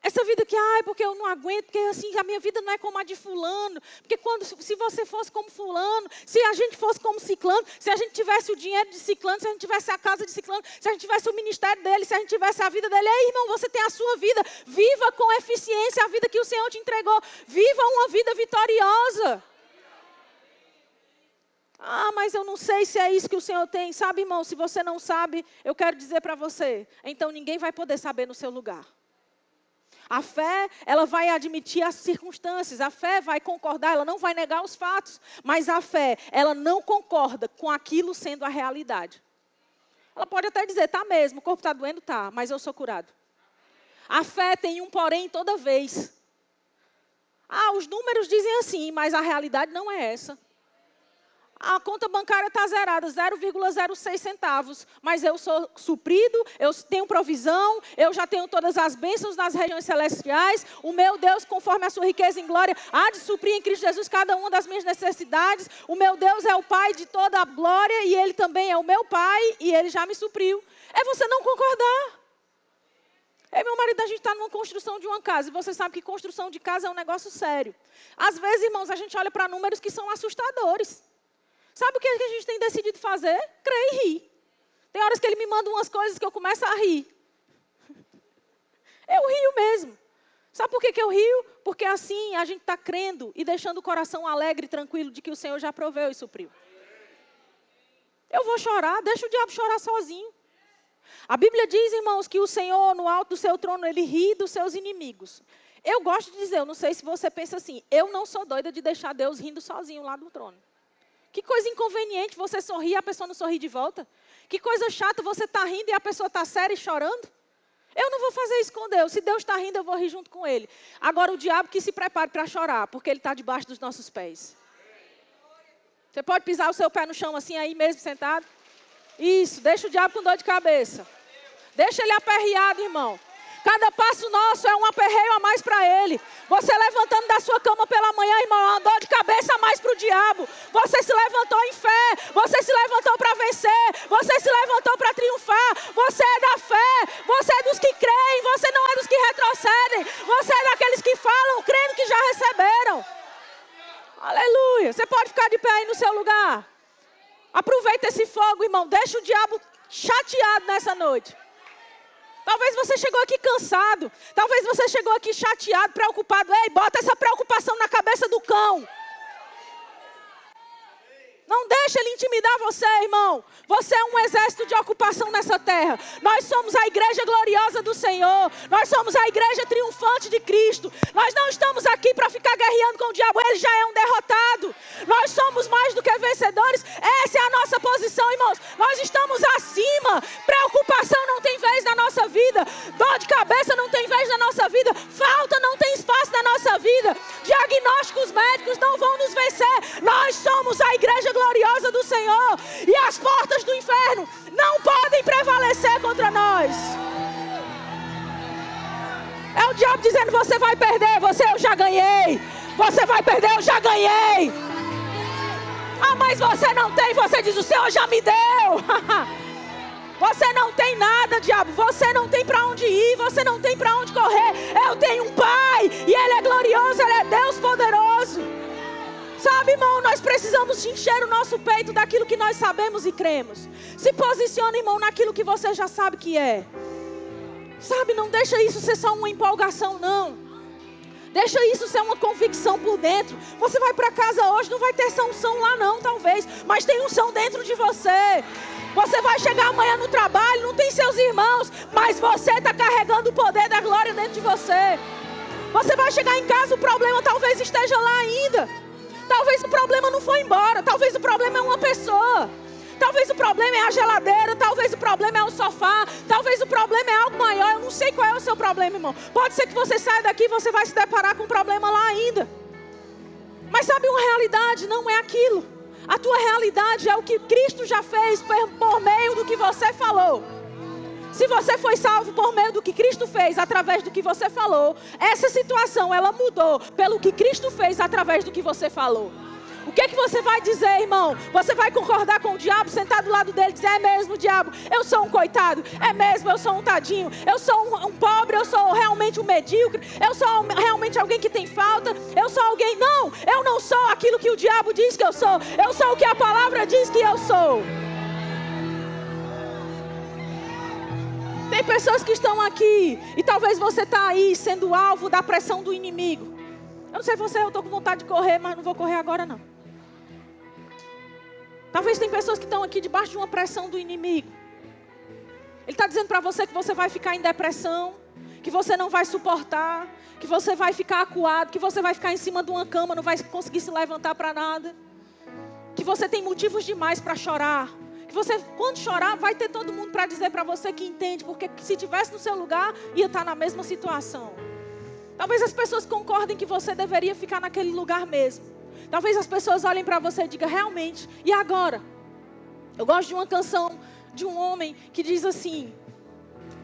essa vida que, porque eu não aguento, porque assim, a minha vida não é como a de fulano. Porque se você fosse como fulano, se a gente fosse como ciclano, se a gente tivesse o dinheiro de ciclano, se a gente tivesse a casa de ciclano, se a gente tivesse o ministério dele, se a gente tivesse a vida dele. Ei, irmão, você tem a sua vida. Viva com eficiência a vida que o Senhor te entregou. Viva uma vida vitoriosa. Mas eu não sei se é isso que o Senhor tem. Sabe, irmão, se você não sabe, eu quero dizer para você. Então ninguém vai poder saber no seu lugar. A fé, ela vai admitir as circunstâncias, a fé vai concordar, ela não vai negar os fatos, mas a fé, ela não concorda com aquilo sendo a realidade. Ela pode até dizer, tá mesmo, o corpo está doendo, tá, mas eu sou curado. A fé tem um porém toda vez. Os números dizem assim, mas a realidade não é essa. A conta bancária está zerada, 0,06 centavos. Mas eu sou suprido, eu tenho provisão, eu já tenho todas as bênçãos nas regiões celestiais. O meu Deus, conforme a sua riqueza em glória, há de suprir em Cristo Jesus cada uma das minhas necessidades. O meu Deus é o Pai de toda a glória e Ele também é o meu Pai e Ele já me supriu. É você não concordar. Meu marido, a gente está numa construção de uma casa e você sabe que construção de casa é um negócio sério. Às vezes, irmãos, a gente olha para números que são assustadores. Sabe o que a gente tem decidido fazer? Crer e rir. Tem horas que ele me manda umas coisas que eu começo a rir. Eu rio mesmo. Sabe por que eu rio? Porque assim a gente está crendo e deixando o coração alegre e tranquilo de que o Senhor já proveu e supriu. Eu vou chorar, deixa o diabo chorar sozinho. A Bíblia diz, irmãos, que o Senhor, no alto do seu trono, Ele ri dos seus inimigos. Eu gosto de dizer, eu não sei se você pensa assim, eu não sou doida de deixar Deus rindo sozinho lá do trono. Que coisa inconveniente você sorrir e a pessoa não sorrir de volta. Que coisa chata você estar rindo e a pessoa está séria e chorando. Eu não vou fazer isso com Deus. Se Deus está rindo, eu vou rir junto com Ele. Agora o diabo que se prepare para chorar, porque Ele está debaixo dos nossos pés. Você pode pisar o seu pé no chão assim aí mesmo sentado? Isso, deixa o diabo com dor de cabeça. Deixa ele aperreado, irmão. Cada passo nosso é um aperreio a mais para ele. Você levantando da sua cama pela manhã, irmão, é uma dor de cabeça a mais para o diabo. Você se levantou em fé. Você se levantou para vencer. Você se levantou para triunfar. Você é da fé. Você é dos que creem. Você não é dos que retrocedem. Você é daqueles que falam, crendo que já receberam. Aleluia. Você pode ficar de pé aí no seu lugar. Aproveita esse fogo, irmão. Deixa o diabo chateado nessa noite. Talvez você chegou aqui cansado. Talvez você chegou aqui chateado, preocupado. Ei, bota essa preocupação na cabeça do cão. Não deixa ele intimidar você, irmão. Você é um exército de ocupação nessa terra. Nós somos a igreja gloriosa do Senhor. Nós somos a igreja triunfante de Cristo. Nós não estamos aqui para ficar guerreando com o diabo. Ele já é um derrotado. somos a igreja gloriosa do Senhor. E as portas do inferno não podem prevalecer contra nós. É o diabo dizendo: você vai perder, eu já ganhei. Você vai perder, eu já ganhei. Ah, mas você não tem. Você diz: o Senhor já me deu. Você não tem nada, diabo. Você não tem para onde ir. Você não tem para onde correr. Eu tenho um Pai e Ele é glorioso. Ele é Deus poderoso. Sabe, irmão, nós precisamos encher o nosso peito daquilo que nós sabemos e cremos. Se posicione, irmão, naquilo que você já sabe que é. Sabe, não deixa isso ser só uma empolgação, não. Deixa isso ser uma convicção por dentro. Você vai para casa hoje, não vai ter essa unção lá não, talvez. Mas tem unção dentro de você. Você vai chegar amanhã no trabalho, não tem seus irmãos. Mas você está carregando o poder da glória dentro de você. Você vai chegar em casa, o problema talvez esteja lá ainda. Talvez o problema não foi embora. Talvez o problema é uma pessoa. Talvez o problema é a geladeira, talvez o problema é o sofá, talvez o problema é algo maior. Eu não sei qual é o seu problema, irmão. Pode ser que você saia daqui e você vai se deparar com um problema lá ainda. Mas sabe, uma realidade não é aquilo. A tua realidade é o que Cristo já fez por meio do que você falou. Se você foi salvo por meio do que Cristo fez, através do que você falou, essa situação, ela mudou pelo que Cristo fez através do que você falou. O que é que você vai dizer, irmão? Você vai concordar com o diabo, sentar do lado dele e dizer: é mesmo, diabo, eu sou um coitado. É mesmo, eu sou um tadinho. Eu sou um pobre, eu sou realmente um medíocre. Eu sou realmente alguém que tem falta. Eu sou alguém... Não, eu não sou aquilo que o diabo diz que eu sou. Eu sou o que a palavra diz que eu sou. Tem pessoas que estão aqui e talvez você está aí sendo alvo da pressão do inimigo. Eu não sei você, eu estou com vontade de correr, mas não vou correr agora não. Talvez tem pessoas que estão aqui debaixo de uma pressão do inimigo. Ele está dizendo para você que você vai ficar em depressão, que você não vai suportar, que você vai ficar acuado, que você vai ficar em cima de uma cama, não vai conseguir se levantar para nada. Que você tem motivos demais para chorar. Que você, quando chorar, vai ter todo mundo para dizer para você que entende, porque se estivesse no seu lugar, ia estar na mesma situação. Talvez as pessoas concordem que você deveria ficar naquele lugar mesmo. Talvez as pessoas olhem para você e digam: realmente, e agora? Eu gosto de uma canção de um homem que diz assim: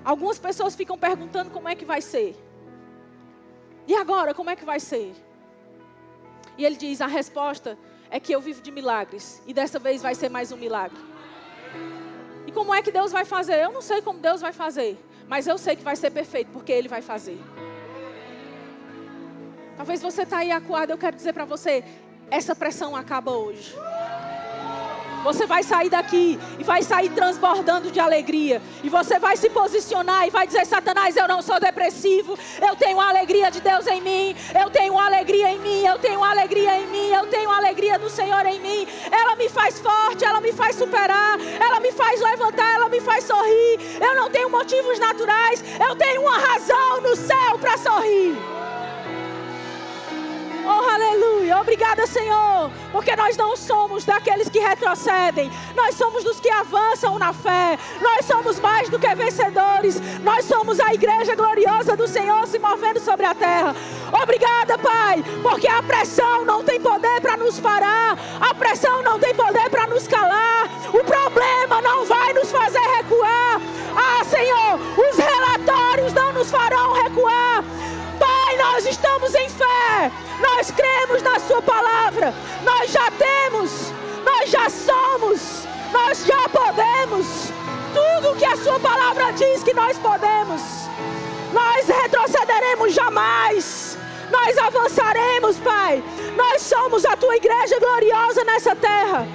algumas pessoas ficam perguntando como é que vai ser. E agora, como é que vai ser? E ele diz: a resposta é que eu vivo de milagres. E dessa vez vai ser mais um milagre. E como é que Deus vai fazer? Eu não sei como Deus vai fazer. Mas eu sei que vai ser perfeito, porque Ele vai fazer. Talvez você está aí acuado, eu quero dizer para você: essa pressão acaba hoje. Você vai sair daqui e vai sair transbordando de alegria. E você vai se posicionar e vai dizer: Satanás, eu não sou depressivo. Eu tenho a alegria de Deus em mim. Eu tenho a alegria em mim. Eu tenho a alegria em mim. Eu tenho a alegria do Senhor em mim. Ela me faz forte, ela me faz superar. Ela me faz levantar, ela me faz sorrir. Eu não tenho motivos naturais. Eu tenho uma razão no céu para sorrir. Oh, aleluia, obrigada, Senhor, porque nós não somos daqueles que retrocedem, nós somos dos que avançam na fé, nós somos mais do que vencedores, nós somos a igreja gloriosa do Senhor se movendo sobre a terra. Obrigada, Pai, porque a pressão não tem poder para nos parar, a pressão não tem poder para nos calar, o problema não vai nos fazer recuar. Ah, Senhor, os relatórios não nos farão recuar. Pai, nós estamos em fé, nós cremos na Sua palavra, nós já temos, nós já somos, nós já podemos, tudo que a Sua palavra diz que nós podemos, nós retrocederemos jamais, nós avançaremos, Pai, nós somos a Tua igreja gloriosa nessa terra.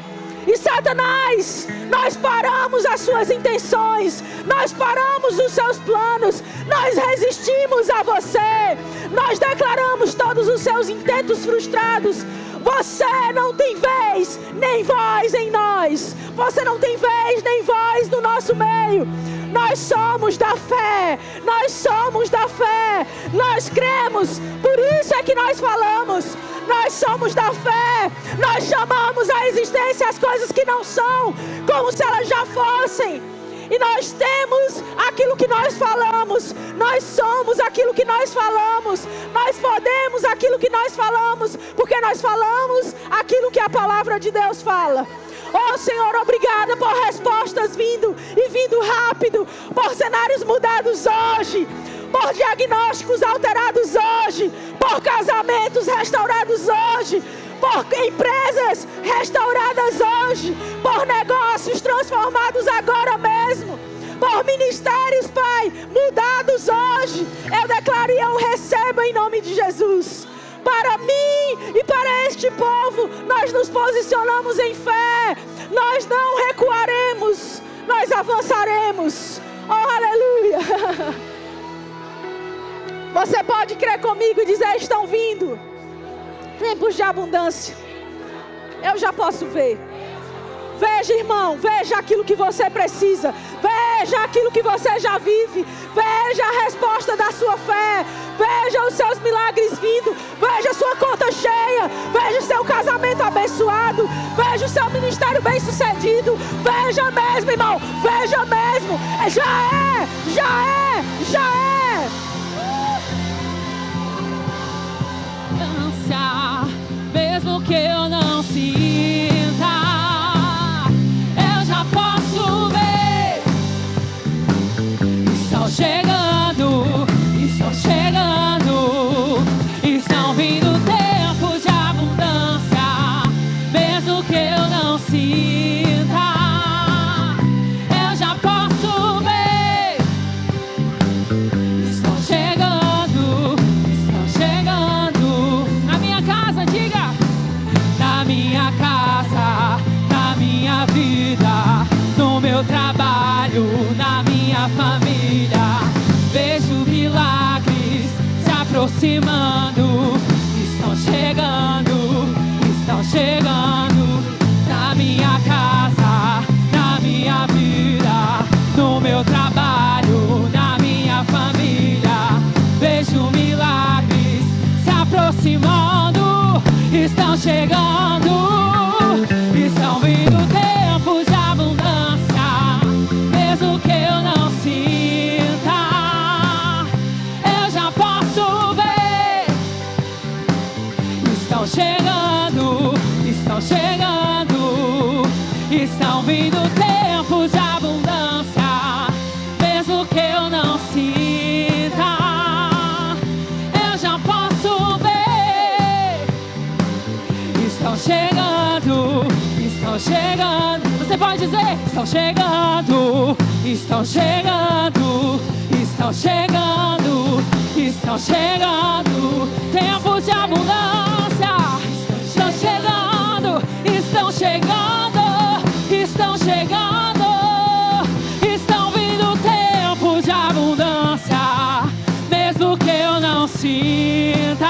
E Satanás, nós paramos as suas intenções, nós paramos os seus planos, nós resistimos a você, nós declaramos todos os seus intentos frustrados. Você não tem vez nem voz em nós, você não tem vez nem voz no nosso meio. Nós somos da fé, nós somos da fé, nós cremos, por isso é que nós falamos. Nós somos da fé, nós chamamos à existência as coisas que não são, como se elas já fossem. E nós temos aquilo que nós falamos, nós somos aquilo que nós falamos, nós podemos aquilo que nós falamos, porque nós falamos aquilo que a palavra de Deus fala. Oh Senhor, obrigada por respostas vindo e vindo rápido, por cenários mudados hoje, por diagnósticos alterados hoje, por casamentos restaurados hoje, por empresas restauradas hoje, por negócios transformados agora mesmo, por ministérios, Pai, mudados hoje. Eu declaro e eu recebo em nome de Jesus. Para mim e para este povo, nós nos posicionamos em fé. Nós não recuaremos, nós avançaremos. Oh, aleluia! Você pode crer comigo e dizer: estão vindo tempos de abundância. Eu já posso ver. Veja, irmão, veja aquilo que você precisa. Veja aquilo que você já vive. Veja a resposta da sua fé. Veja os seus milagres vindo. Veja a sua conta cheia. Veja o seu casamento abençoado. Veja o seu ministério bem sucedido. Veja mesmo, irmão. Veja mesmo. Já é, já é, já é.
Dança, mesmo que eu não sinta, eu já posso ver. Estão chegando, estão chegando, estão vindo tempos de abundância, mesmo que eu não sinta, eu já posso ver. Estão chegando, estão chegando. Na minha casa, diga. Na minha casa, na minha vida, no meu trabalho, na minha família, vejo milagres se aproximando. Estão chegando, estão chegando. Na minha casa, na minha vida, no meu trabalho, na minha família, vejo milagres se aproximando. Estão chegando, estão vindo tempos de abundância, mesmo que eu não sinta, eu já posso ver. Estão chegando, estão chegando, estão vindo tempos de abundância, mesmo que eu não sinta, eu já posso ver. Estão chegando, estão chegando. Você pode dizer: estão chegando, estão chegando, estão chegando, estão chegando. Tempos de abundância. Estão chegando, estão chegando, estão chegando. Estão vindo tempos de abundância, mesmo que eu não sinta,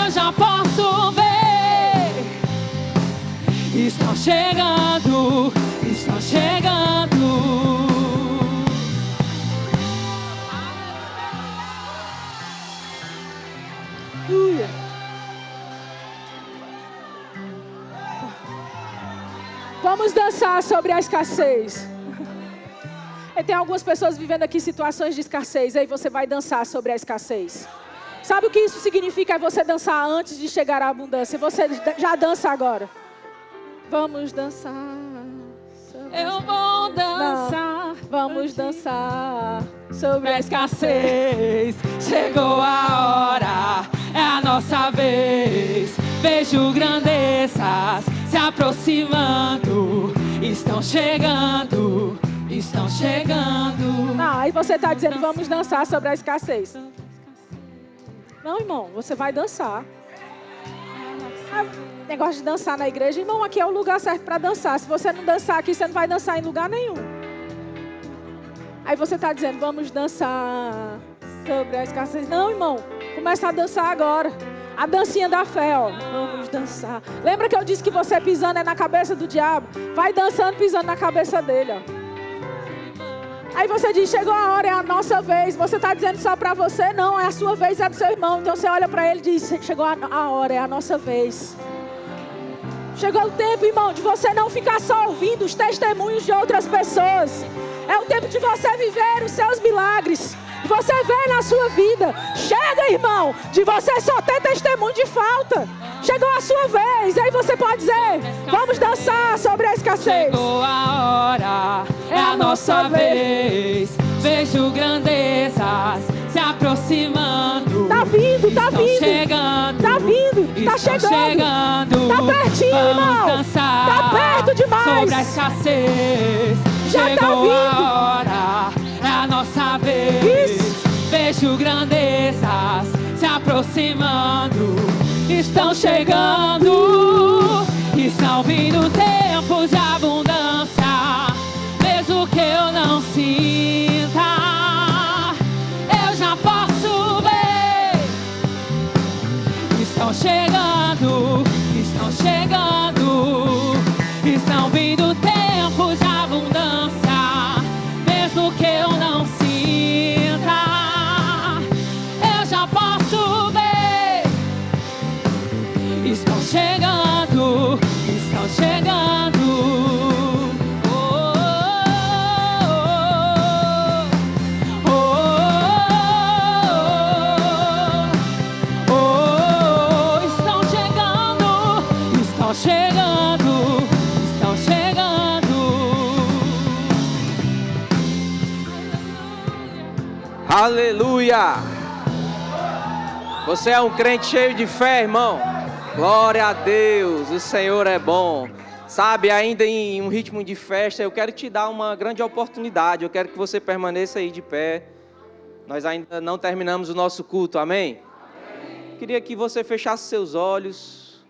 eu já posso ver. Estão chegando, estão chegando.
Aleluia. Vamos dançar sobre a escassez. E tem algumas pessoas vivendo aqui situações de escassez. Aí você vai dançar sobre a escassez. Sabe o que isso significa? É você dançar antes de chegar à abundância. Você já dança agora. Vamos dançar.
Eu vou dançar.
Não, vamos dançar sobre
A escassez, chegou a hora, é a nossa vez. Vejo grandezas se aproximando, estão chegando, estão chegando.
Não, aí você está dizendo: vamos dançar sobre a escassez. Não, irmão, você vai dançar. Negócio de dançar na igreja, irmão, aqui é o lugar certo para dançar. Se você não dançar aqui, você não vai dançar em lugar nenhum. Aí você está dizendo: vamos dançar sobre a escassez. Não, irmão, começa a dançar agora. A dancinha da fé, ó. Vamos dançar. Lembra que eu disse que você pisando é na cabeça do diabo? Vai dançando, pisando na cabeça dele, ó. Aí você diz: chegou a hora, é a nossa vez. Você está dizendo só para você? Não, é a sua vez, é do seu irmão. Então você olha para ele e diz: chegou a hora, é a nossa vez. Chegou o tempo, irmão, de você não ficar só ouvindo os testemunhos de outras pessoas. É o tempo de você viver os seus milagres. De você ver na sua vida. Chega, irmão, de você só ter testemunho de falta. Chegou a sua vez. pode dizer. Vamos dançar sobre a escassez.
Chegou a hora, é a nossa vez. Vejo grandezas se aproximando.
Tá vindo, tá
Estão
vindo.
chegando.
Tá vindo, tá
Estão
chegando.
chegando.
Tá pertinho, irmão.
Vamos dançar
Tá perto demais.
sobre a escassez.
Já
Chegou
tá vindo.
a hora, é a nossa vez.
Isso.
Vejo grandezas se aproximando. Estão chegando. Estão vindo tempos de abundância. Mesmo que eu não sinta, eu já posso ver. Estão chegando, estão chegando. Estão vindo tempos de abundância. Mesmo que eu não sinta, eu já posso ver. Estão chegando, estão chegando. Oh, oh, oh, oh, oh. Estão chegando, estão chegando, estão chegando.
Aleluia! Você é um crente cheio de fé, irmão. Glória a Deus, o Senhor é bom. Sabe, ainda em um ritmo de festa, eu quero te dar uma grande oportunidade. Eu quero que você permaneça aí de pé. Nós ainda não terminamos o nosso culto, amém? Queria que você fechasse seus olhos.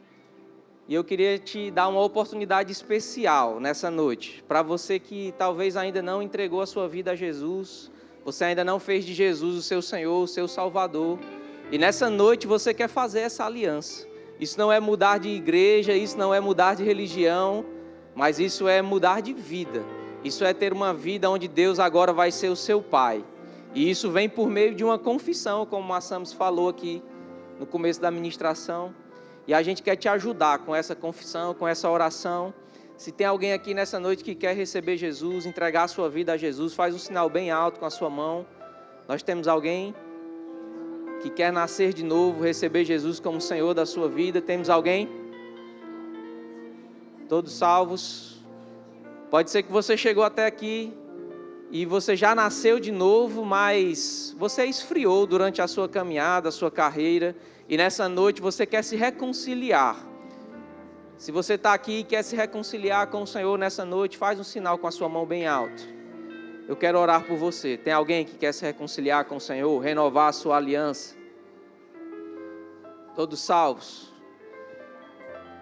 E eu queria te dar uma oportunidade especial nessa noite. Para você que talvez ainda não entregou a sua vida a Jesus. Você ainda não fez de Jesus o seu Senhor, o seu Salvador. E nessa noite você quer fazer essa aliança. Isso não é mudar de igreja, isso não é mudar de religião, mas isso é mudar de vida. Isso é ter uma vida onde Deus agora vai ser o seu Pai. E isso vem por meio de uma confissão, como a Sams falou aqui no começo da ministração. E a gente quer te ajudar com essa confissão, com essa oração. Se tem alguém aqui nessa noite que quer receber Jesus, entregar a sua vida a Jesus, faz um sinal bem alto com a sua mão. Nós temos alguém que quer nascer de novo, receber Jesus como Senhor da sua vida. Temos alguém? Todos salvos? Pode ser que você chegou até aqui e você já nasceu de novo, mas você esfriou durante a sua caminhada, a sua carreira, e nessa noite você quer se reconciliar. Se você está aqui e quer se reconciliar com o Senhor nessa noite, faz um sinal com a sua mão bem alto. Eu quero orar por você. Tem alguém que quer se reconciliar com o Senhor, renovar a sua aliança? Todos salvos?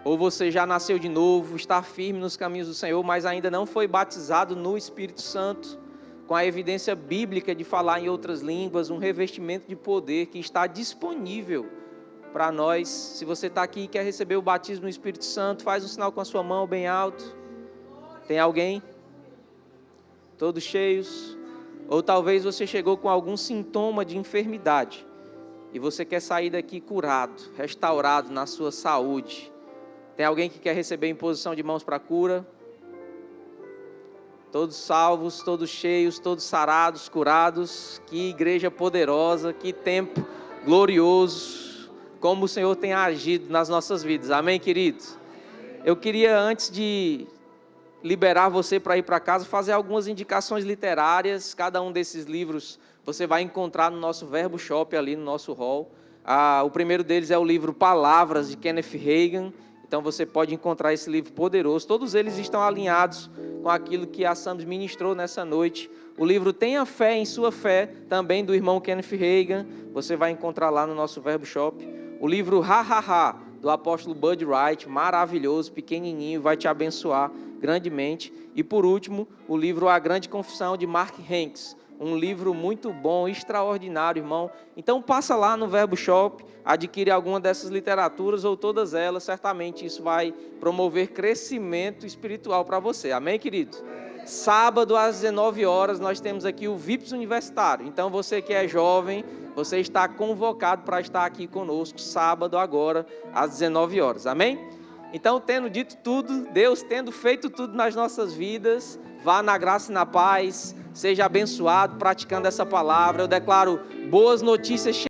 Ou você já nasceu de novo, está firme nos caminhos do Senhor, mas ainda não foi batizado no Espírito Santo, com a evidência bíblica de falar em outras línguas, um revestimento de poder que está disponível para nós. Se você está aqui e quer receber o batismo no Espírito Santo, faz um sinal com a sua mão bem alto. Tem alguém? Todos cheios? Ou talvez você chegou com algum sintoma de enfermidade e você quer sair daqui curado, restaurado na sua saúde. Tem alguém que quer receber imposição de mãos para cura? Todos salvos, todos cheios, todos sarados, curados. Que igreja poderosa, que tempo glorioso, como o Senhor tem agido nas nossas vidas. Amém, queridos? Eu queria, antes de liberar você para ir para casa, fazer algumas indicações literárias. Cada um desses livros você vai encontrar no nosso Verbo Shop, ali no nosso hall. O primeiro deles é o livro Palavras, de Kenneth Hagin. Então você pode encontrar esse livro poderoso. Todos eles estão alinhados com aquilo que a Sams ministrou nessa noite. O livro Tenha Fé em Sua Fé, também do irmão Kenneth Hagin. Você vai encontrar lá no nosso Verbo Shop. O livro Ha Ha Ha, do apóstolo Bud Wright, maravilhoso, pequenininho, vai te abençoar grandemente. E por último, o livro A Grande Confissão, de Mark Hanks, um livro muito bom, extraordinário, irmão. Então passa lá no Verbo Shop, adquire alguma dessas literaturas ou todas elas, certamente isso vai promover crescimento espiritual para você. Amém, querido? Sábado às 19 horas nós temos aqui o VIPS Universitário. Então você que é jovem, você está convocado para estar aqui conosco sábado agora às 19 horas. Amém? Então, tendo dito tudo, Deus tendo feito tudo nas nossas vidas, vá na graça e na paz, seja abençoado praticando essa palavra. Eu declaro boas notícias